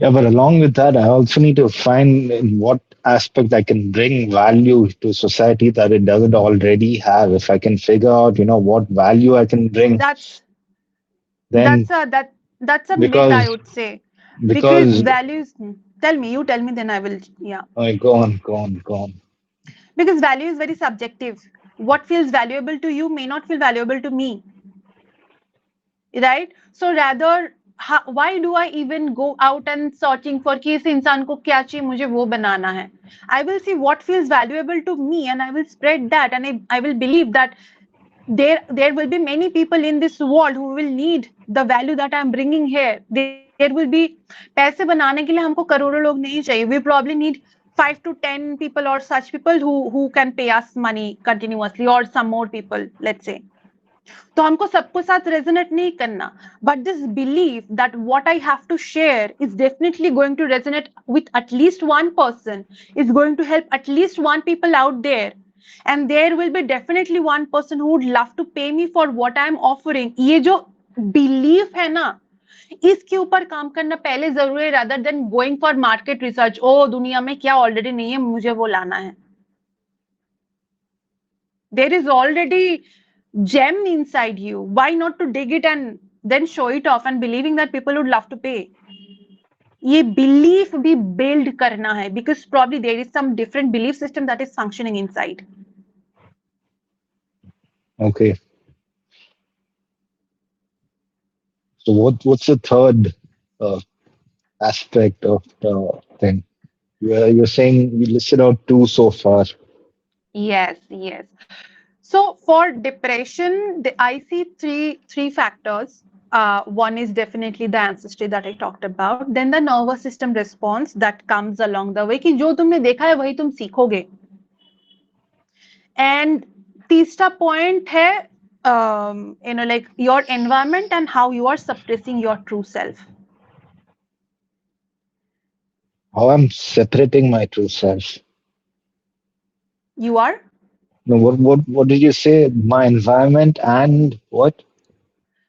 Yeah, but along with that, I also need to find in what aspect I can bring value to society that it doesn't already have. If I can figure out, what value I can bring, That's then that's a myth, I because would say, because because values. Tell me, then I will. Yeah, go on, go on, go on. because value is very subjective. What feels valuable to you may not feel valuable to me, right? So rather, why do I even go out and searching for कि इस इंसान को क्या चाहिए, मुझे वो बनाना है. I will see what feels valuable to me and I will spread that, and I will believe that there will be many people in this world who will need the value that I'm bringing here. There will be पैसे बनाने के लिए हमको करोड़ों लोग नहीं चाहिए. We probably need 5 to 10 people or such people who can pay us money continuously, or some more people, let's say. तो हमको सबको साथ रेजोनेट नहीं करना, but this believe that what I have to share is definitely going to resonate with at least one person, is going to help at least one people out there, and there will be definitely one person who would love to pay me for what I am offering. ये जो belief है ना, इसके ऊपर काम करना पहले जरूरी है, rather than going for market research. ओ दुनिया में क्या ऑलरेडी नहीं है, मुझे वो लाना है. There is already gem inside you. Why not to dig it and then show it off and believing that people would love to pay? ये belief भी build करना है, because probably there is some different belief system that is functioning inside. Okay. So what's the third uh, aspect of the thing? You're saying we listed out two so far. Yes. So for depression, I see three factors. One is definitely the ancestry that I talked about. Then the nervous system response that comes along the way, कि जो तुमने देखा है वही तुम सीखोगे. And तीसरा point है, like your environment and how you are suppressing your true self. How I'm separating my true self. You are No, what did you say? My environment and what?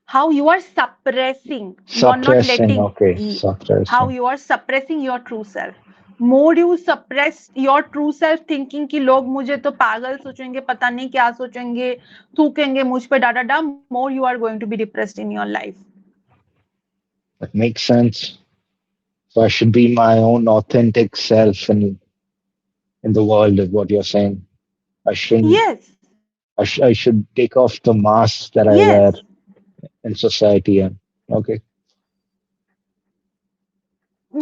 how you are suppressing. You are not Suppressing. letting Okay, how suppressing. you are suppressing your true self. More you suppress your true self, thinking कि लोग मुझे तो पागल सोचेंगे, पता नहीं क्या सोचेंगे, थूकेंगे मुझ पे डा, more you are going to be depressed in your life. That makes sense. So I should be my own authentic self in the world, is what you're saying. I shouldn't. Yes, I should take off the mask that I yes, wear in society. And okay,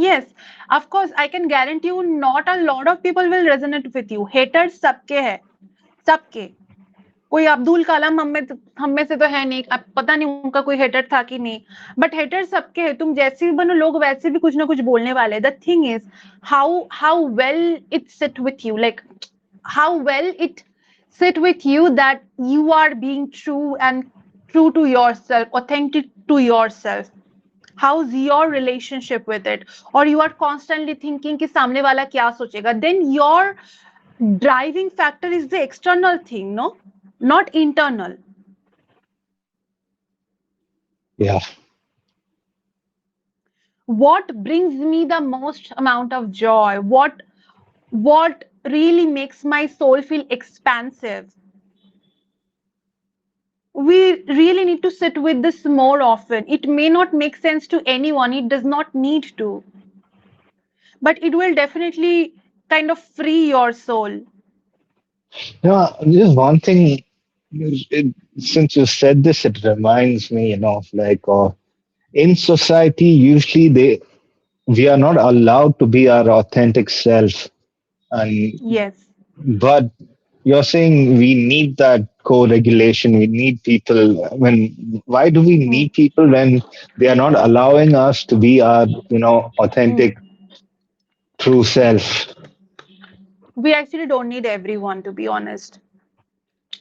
yes. Of course, I can guarantee you not a lot of people will resonate with you. Haters सबके है, सबके. कोई अब्दुल कलाम हम में से तो है नहीं, अब पता नहीं उनका कोई हेटर था कि नहीं, बट हेटर सबके है. तुम जैसे भी बनो, लोग वैसे भी कुछ ना कुछ बोलने वाले. The thing is how well it sit with you, like how well it sit with you that you are being true to yourself, authentic to yourself. How's your relationship with it? Or you are constantly thinking कि सामने वाला क्या सोचेगा? Then your driving factor is the external thing, no, not internal. yeah, What brings me the most amount of joy? What really makes my soul feel expansive? We really need to sit with this more often. It may not make sense to anyone, it does not need to, but it will definitely kind of free your soul. Just one thing. Since you said this, it reminds me, like in society, usually we are not allowed to be our authentic self, and Yes. but you're saying we need that co-regulation. We need people. Why do we Hmm. need people when they are not allowing us to be our, Hmm. authentic, true self? We actually don't need everyone, to be honest,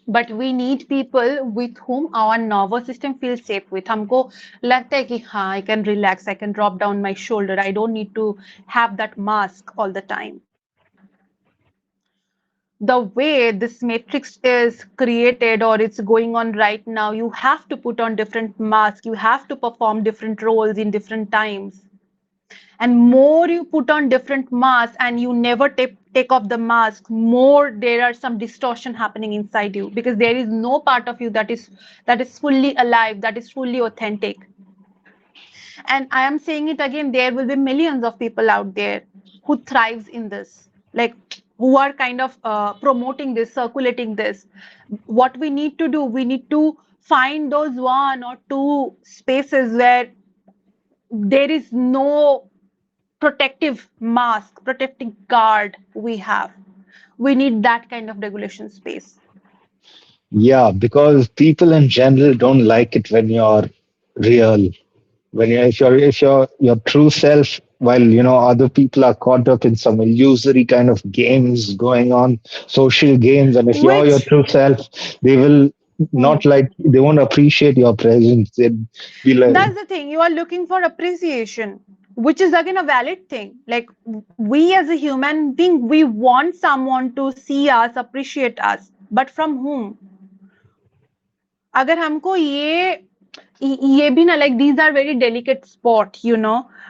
but we need people with whom our nervous system feels safe with. हमको लगता है कि हाँ, I can relax, I can drop down my shoulder, I don't need to have that mask all the time. The way this matrix is created or it's going on right now, you have to put on different masks, you have to perform different roles in different times. And more you put on different masks and you never take off the mask, more there are some distortion happening inside you, because there is no part of you that is fully alive, that is fully authentic. And I am saying it again, there will be millions of people out there who thrives in this, like who are kind of promoting this, circulating this. What we need to do, we need to find those one or two spaces where there is no protective mask, protecting guard we have. We need that kind of regulation space. Yeah, because people in general don't like it when you're real. When you if you're your true self, while other people are caught up in some illusory kind of games going on, social games, and if you're your Which, true self, they will hmm, not like they won't appreciate your presence. They'd be like, that's the thing. You are looking for appreciation, which is again a valid thing. Like we as a human being, we want someone to see us, appreciate us. But from whom? अगर हमको ये भी ना, like these are very delicate spot,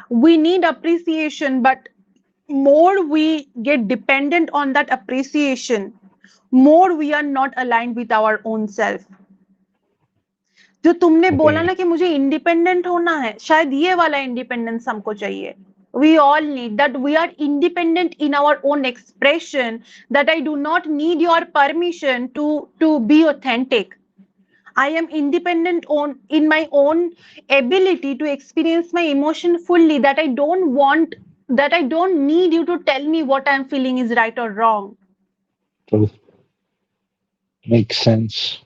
we need appreciation, but more we get dependent on that appreciation, more we are not aligned with our own self. जो तुमने बोला okay, ना कि मुझे इंडिपेंडेंट होना है, शायद ये वाला इंडिपेंडेंस हमको चाहिए. We all need that. We are independent in our own expression, that I do not need your permission to be authentic. I am independent in my own ability to experience my emotion fully, that I don't need you to tell me what I'm feeling is right or wrong. so makes sense.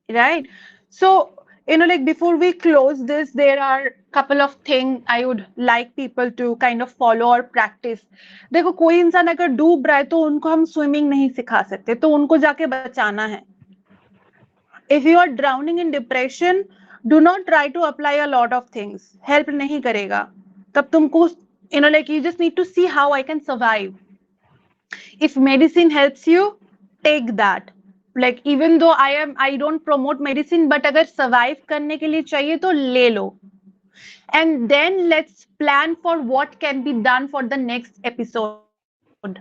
Right? So, like before we close this, there are couple of things I would like people to kind of follow or practice. देखो, कोई इंसान अगर डूब रहा है तो उनको हम स्विमिंग नहीं सिखा सकते, तो उनको जाके बचाना है. If you are drowning in depression, do not try to apply a lot of things. Help नहीं करेगा. तब तुमको, like you just need to see how I can survive. If medicine helps you, take that. Like even though I don't promote medicine, but अगर survive करने के लिए चाहिए तो ले लो. And then let's plan for what can be done for the next episode,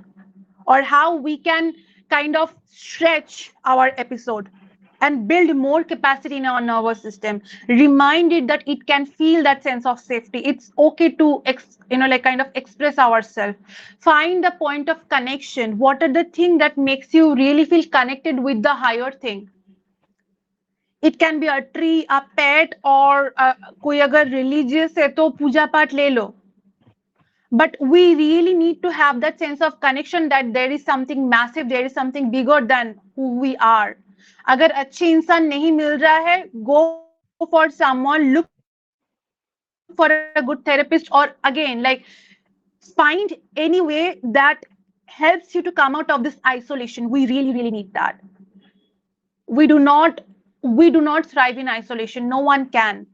or how we can kind of stretch our episode. and build more capacity in our nervous system. Remind it that it can feel that sense of safety. It's okay to like kind of express ourselves. Find the point of connection. What are the things that makes you really feel connected with the higher thing? It can be a tree, a pet, or कोई अगर religious है तो पूजा पाठ ले लो. But we really need to have that sense of connection that there is something massive, there is something bigger than who we are. अगर अच्छे इंसान नहीं मिल रहा है, go for someone, look for a good therapist, or again, like find any way that helps you to come out of this isolation. We really need that. We do not thrive in isolation. No one can.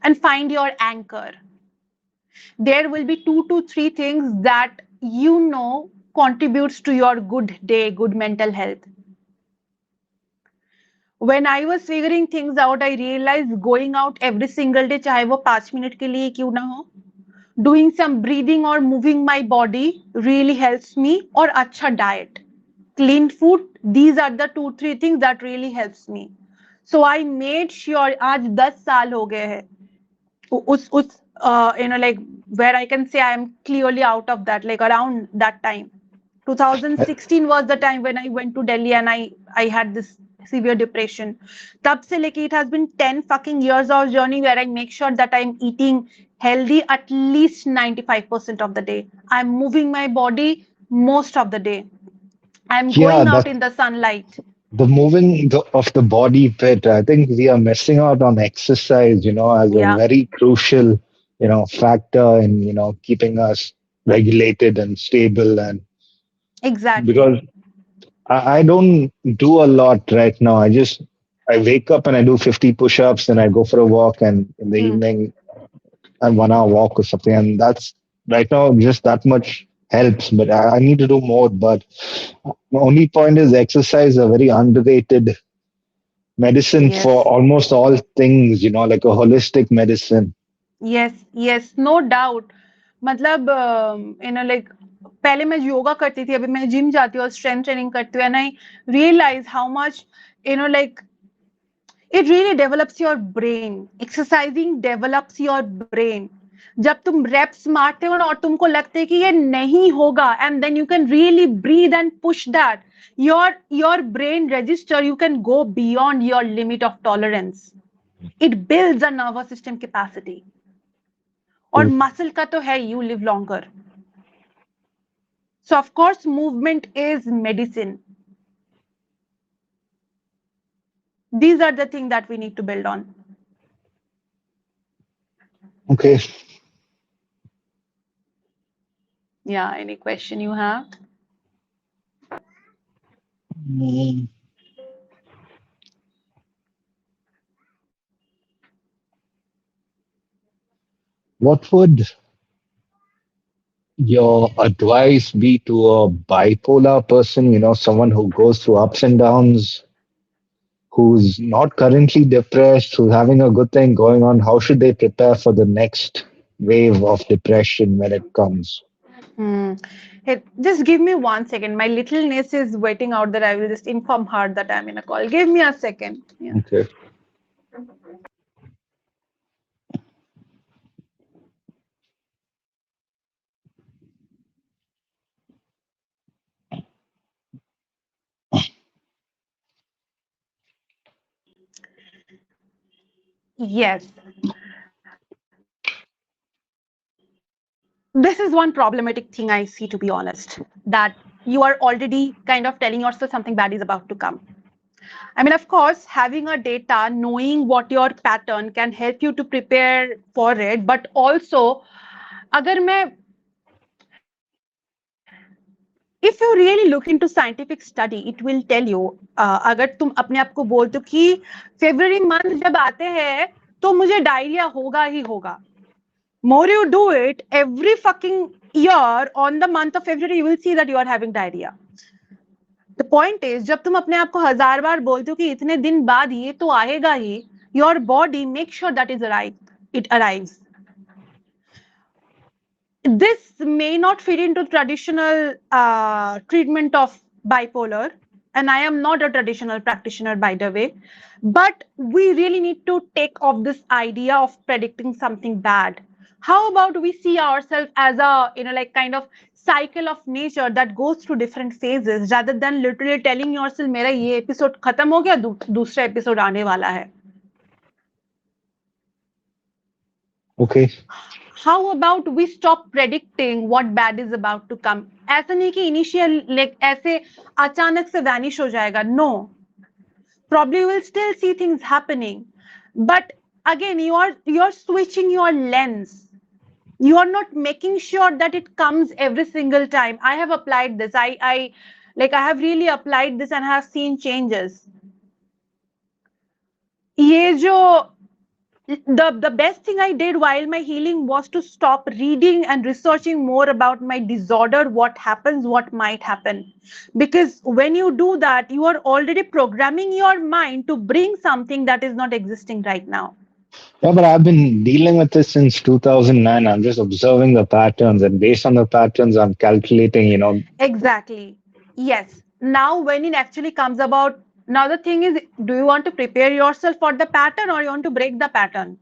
And find your anchor. There will be 2 to 3 things that contributes to your good day, good mental health. When I was figuring things out, I realized going out every single day, चाहे वो 5 minute के लिए क्यों ना हो, doing some breathing or moving my body really helps me, or अच्छा diet, clean food. These are the 2 3 things that really helps me. So I made sure, आज 10 साल हो गए हैं उस like where I can say I am clearly out of that, like around that time. 2016 was the time when I went to Delhi and I had this severe depression. Tab se leke it has been 10 fucking years of journey where I make sure that I'm eating healthy at least 95% of the day. I'm moving my body most of the day. I'm Yeah, going out that in the sunlight. the moving of the body bit, I think we are missing out on exercise, as a Yeah, very crucial, factor in, keeping us regulated and stable. And exactly. because I don't do a lot right now. I wake up and I do 50 push-ups, and I go for a walk, and in the Hmm. evening, a 1 hour walk or something. And that's right now just that much helps, but I need to do more. But the only point is exercise is a very underrated medicine for Yes. almost all things, like a holistic medicine. Yes, yes, no doubt. मतलब like पहले मैं योगा करती थी, अभी मैं gym जाती हूँ और स्ट्रेंथ ट्रेनिंग करती हूँ, and I realize how much like it really develops your brain. Exercising develops your brain. जब तुम reps मारते हो ना और तुमको लगता है कि ये नहीं होगा, and then you can really breathe and push that, your brain register, you can go beyond your limit of tolerance. It builds a nervous system capacity. और मसल का तो है, you live longer. So of course movement is medicine. These are the things that we need to build on. Okay. Yeah, any question you have? Mm, What would your advice be to a bipolar person, someone who goes through ups and downs, who's not currently depressed, who's having a good thing going on? How should they prepare for the next wave of depression when it comes? Hmm. Hey, just give me 1 second. My little niece is waiting out there. I will just inform her that I'm in a call. Give me a second. Yeah. Okay. Yes. This is one problematic thing I see, to be honest, that you are already kind of telling yourself something bad is about to come. I mean, of course, having a data, knowing what your pattern can help you to prepare for it, but also, अगर मैं if you really look into scientific study, it will tell you, अगर तुम अपने आप को बोलते हो कि February month जब आते हैं तो मुझे डायरिया होगा ही होगा. More you do it, every fucking year on the month of February, you will see that you are having diarrhea. The point is, जब तुम अपने आप को 1000 बार बोलते हो कि इतने दिन बाद ये तो आएगा ही, your body make sure that it arrives. This may not fit into traditional treatment of bipolar. and I am not a traditional practitioner, by the way, but we really need to take off this idea of predicting something bad. How about we see ourselves as a, like kind of cycle of nature that goes through different phases rather than literally telling yourself, मेरा ये episode खत्म हो गया, दूसरा episode आने वाला है. Okay. How about we stop predicting what bad is about to come? ऐसा नहीं कि initial like ऐसे अचानक से vanish हो जाएगा. No, probably you will still see things happening, but again you're switching your lens. You are not making sure that it comes every single time. I have applied this. I have really applied this and have seen changes. ये जो the best thing I did while my healing was to stop reading and researching more about my disorder, what happens, what might happen. Because when you do that, you are already programming your mind to bring something that is not existing right now. Yeah, but I've been dealing with this since 2009. I'm just observing the patterns, and based on the patterns, I'm calculating. Exactly. Yes. Now, when it actually comes about, now the thing is, do you want to prepare yourself for the pattern or you want to break the pattern?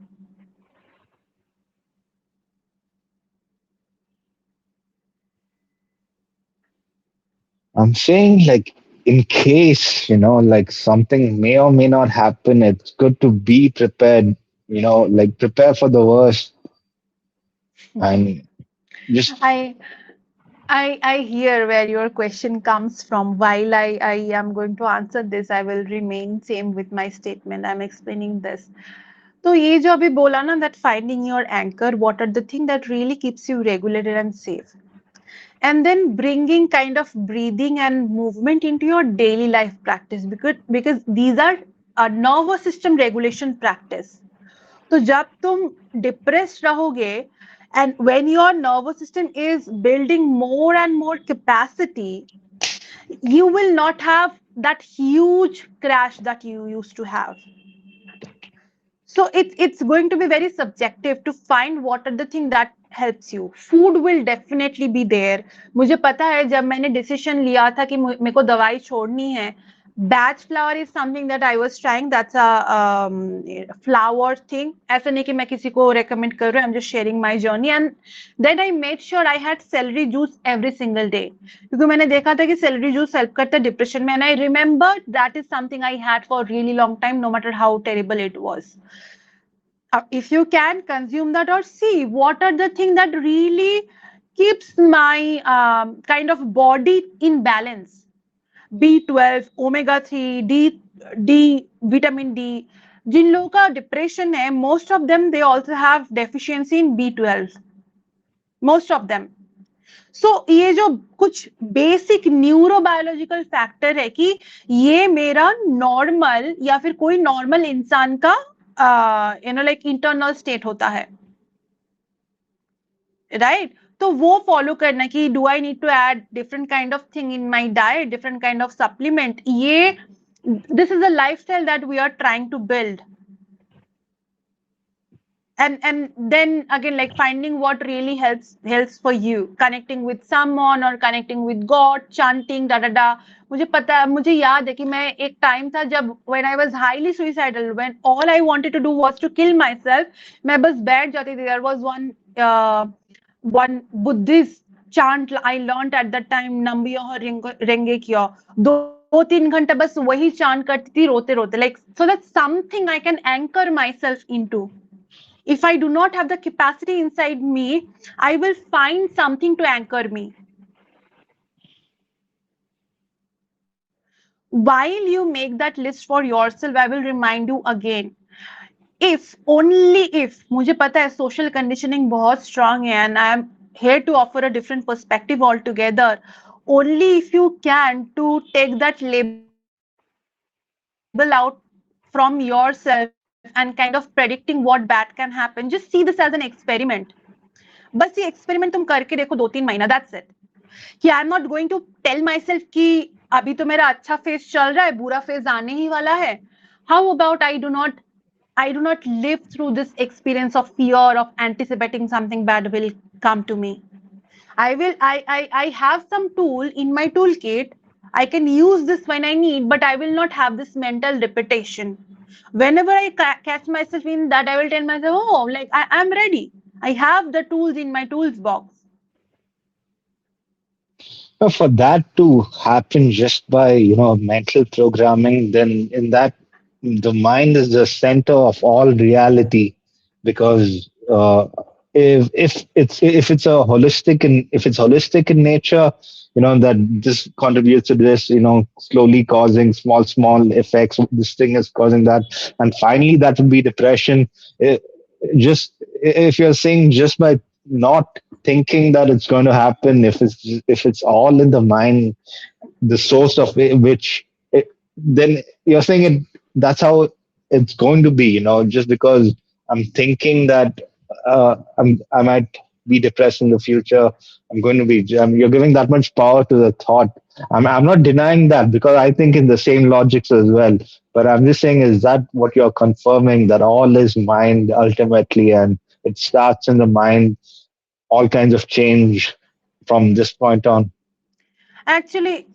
I'm saying, like, in case, like something may or may not happen, it's good to be prepared, like prepare for the worst and just, I I hear where your question comes from. While I am going to answer this, I will remain same with my statement. I'm explaining this. So ये जो अभी बोला ना, that finding your anchor, what are the thing that really keeps you regulated and safe? And then bringing kind of breathing and movement into your daily life practice, because these are a nervous system regulation practice. तो जब तुम depressed रहोगे and when your nervous system is building more and more capacity, you will not have that huge crash that you used to have. So it's going to be very subjective to find what are the thing that helps you. Food will definitely be there. मुझे पता है जब मैंने decision लिया था कि मेरे को दवाई छोड़नी है, batch flour is something that I was trying. That's a flour thing. ऐसा नहीं कि मैं किसी को recommend कर रही हूँ. I'm just sharing my journey. And then I made sure I had celery juice every single day. क्योंकि मैंने देखा था कि celery juice help करता है depression में. And I remembered that is something I had for a really long time, no matter how terrible it was. If you can consume that or see what are the things that really keeps my kind of body in balance. B12, omega 3, D, vitamin D. जिन लोगों का depression है, most of them they also have deficiency in B12. Most of them. So ये जो कुछ basic neurobiological factor है कि ये मेरा नॉर्मल या फिर कोई नॉर्मल इंसान का लाइक इंटरनल स्टेट होता है, राइट? तो वो फॉलो करना कि do I need to add different kind of thing in my diet, different kind of supplement. ये this is a lifestyle that we are trying to build. And then again, like finding what really helps for you, connecting with someone or connecting with God, chanting da da da. मुझे पता है, मुझे याद है कि मैं एक time था जब when I was highly suicidal, when all I wanted to do was to kill myself, मैं बस बैठ जाती थी. There was one Buddhist chant I learned at that time, Nambiyo Renge Kyo. 2-3 घंटे बस वही chant करती थी रोते रोते, like so that's something I can anchor myself into. If I do not have the capacity inside me, I will find something to anchor me. While you make that list for yourself, I will remind you again. If, only if, मुझे पता है social conditioning बहुत strong है and I am here to offer a different perspective altogether. Only if you can to take that label out from yourself and kind of predicting what bad can happen. Just see this as an experiment. बस ये experiment तुम करके देखो 2-3 महीना, that's it. कि I am not going to tell myself कि अभी तो मेरा अच्छा फेज चल रहा है, बुरा फेज आने ही वाला है. How about I do not live through this experience of fear of anticipating something bad will come to me. I have some tool in my toolkit. I can use this when I need, but I will not have this mental repetition. Whenever I catch myself in that, I will tell myself, oh, like I'm ready. I have the tools in my tools box. For that to happen just by, mental programming, then in that, the mind is the center of all reality, because if it's a holistic, and if it's holistic in nature, that this contributes to this, slowly causing small effects. This thing is causing that, and finally that would be depression. Eh, just if you're saying just by not thinking that it's going to happen, if it's all in the mind, the source of which then you're saying it, that's how it's going to be, just because I'm thinking that I might be depressed in the future. I'm going to be you're giving that much power to the thought. I'm not denying that, because I think in the same logics as well, but I'm just saying, is that what you're confirming, that all is mind ultimately, and it starts in the mind, all kinds of change from this point on? Actually,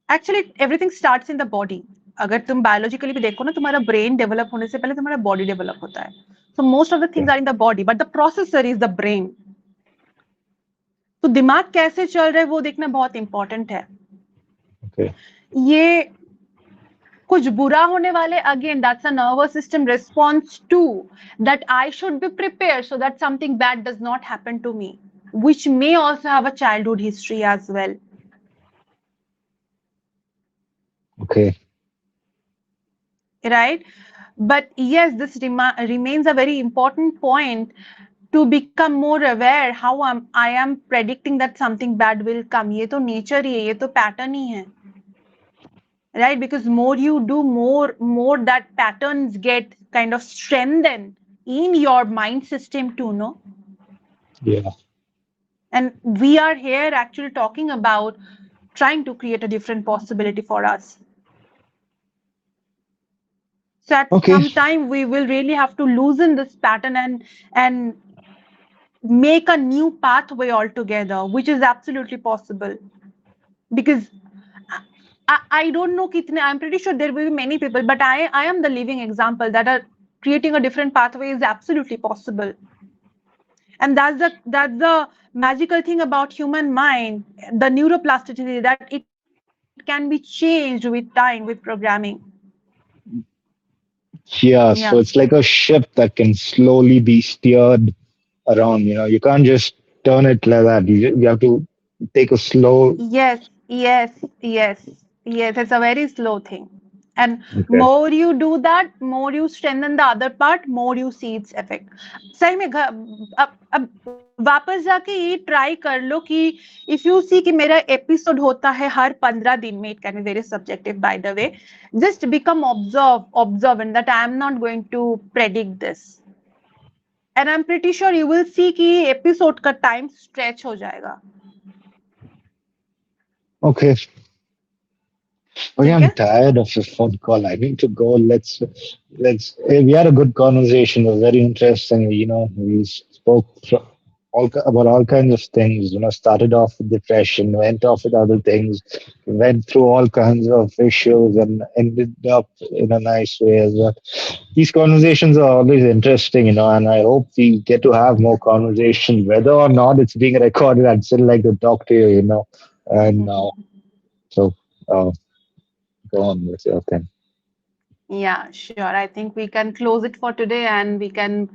actually everything starts in the body. अगर तुम biologically भी देखो ना, तुम्हारा brain develop होने से पहले तुम्हारा body develop होता है. So most of the things Okay. are in the body, but the processor is the brain. तो दिमाग कैसे चल रहा है वो देखना बहुत इंपॉर्टेंट है. Okay. ये कुछ बुरा होने वाले, again that's a nervous system response to that. I should be prepared so that something bad does not happen to me, which may also have a childhood history as well, Okay. right? But yes, this remains a very important point to become more aware how I am predicting that something bad will come. ये तो nature ही है, ये तो pattern ही है, right? Because more you do, more that patterns get kind of strengthened in your mind system too, no? Yeah. And we are here actually talking about trying to create a different possibility for us. So at Okay. some time we will really have to loosen this pattern and make a new pathway altogether, which is absolutely possible. Because I don't know kitne, I'm pretty sure there will be many people, but I am the living example that are creating a different pathway is absolutely possible. And that's the magical thing about human mind, the neuroplasticity, that it can be changed with time, with programming. Yeah. Yeah. So it's like a ship that can slowly be steered around. You can't just turn it like that. You have to take a slow. Yes, yes, yes, yes. It's a very slow thing. And Okay. more you do that, more you strengthen the other part, more you see its effect. सही में अब वापस जाके ये try कर लो कि if you see कि मेरा एपिसोड होता है हर 15 दिन में, it can be very subjective by the way, just become observant that I am not going to predict this, and I am pretty sure you will see कि episode का time stretch हो जाएगा. Okay. Okay, ठीक I'm है. tired of this phone call. I need to go. Let's. We had a good conversation. It was very interesting. We spoke about all kinds of things. Started off with depression, went off with other things, went through all kinds of issues, and ended up in a nice way as well. These conversations are always interesting, and I hope we get to have more conversations, whether or not it's being recorded. I'd still like to talk to you, and so. Uh, Go on with your thing. Yeah, sure. I think we can close it for today, and we can,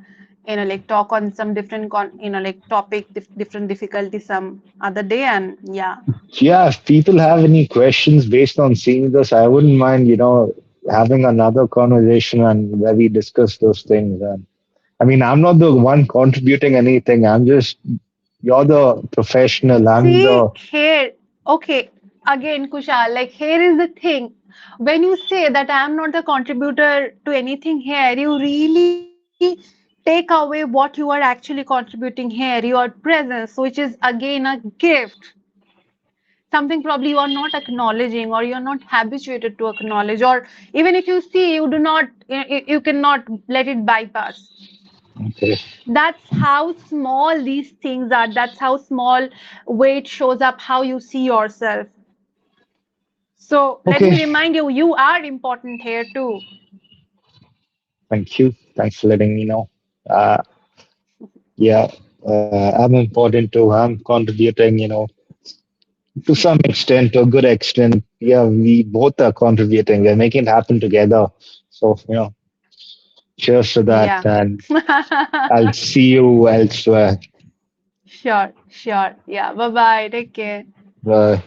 like talk on some different, like topic, different difficulty some other day. And yeah, Yeah, if people have any questions based on seeing this, I wouldn't mind, having another conversation and where we discuss those things. And I mean, I'm not the one contributing anything. You're the professional. I'm see the, here. Okay, again, Kushal, like here is the thing. When you say that I am not the contributor to anything here, you really take away what you are actually contributing here, your presence, which is again a gift, something probably you are not acknowledging or you're not habituated to acknowledge, or even if you see, you do not, you cannot let it bypass. okay. That's how small these things are, that's how small way it shows up how you see yourself. So let me Okay. remind you, you are important here too. Thank you. Thanks for letting me know. Uh, yeah, I'm important too. I'm contributing, to some extent, to a good extent. Yeah, we both are contributing. We're making it happen together. So, cheers to that. Yeah. And I'll see you elsewhere. Sure, sure. Yeah. Bye bye. Take care. Bye.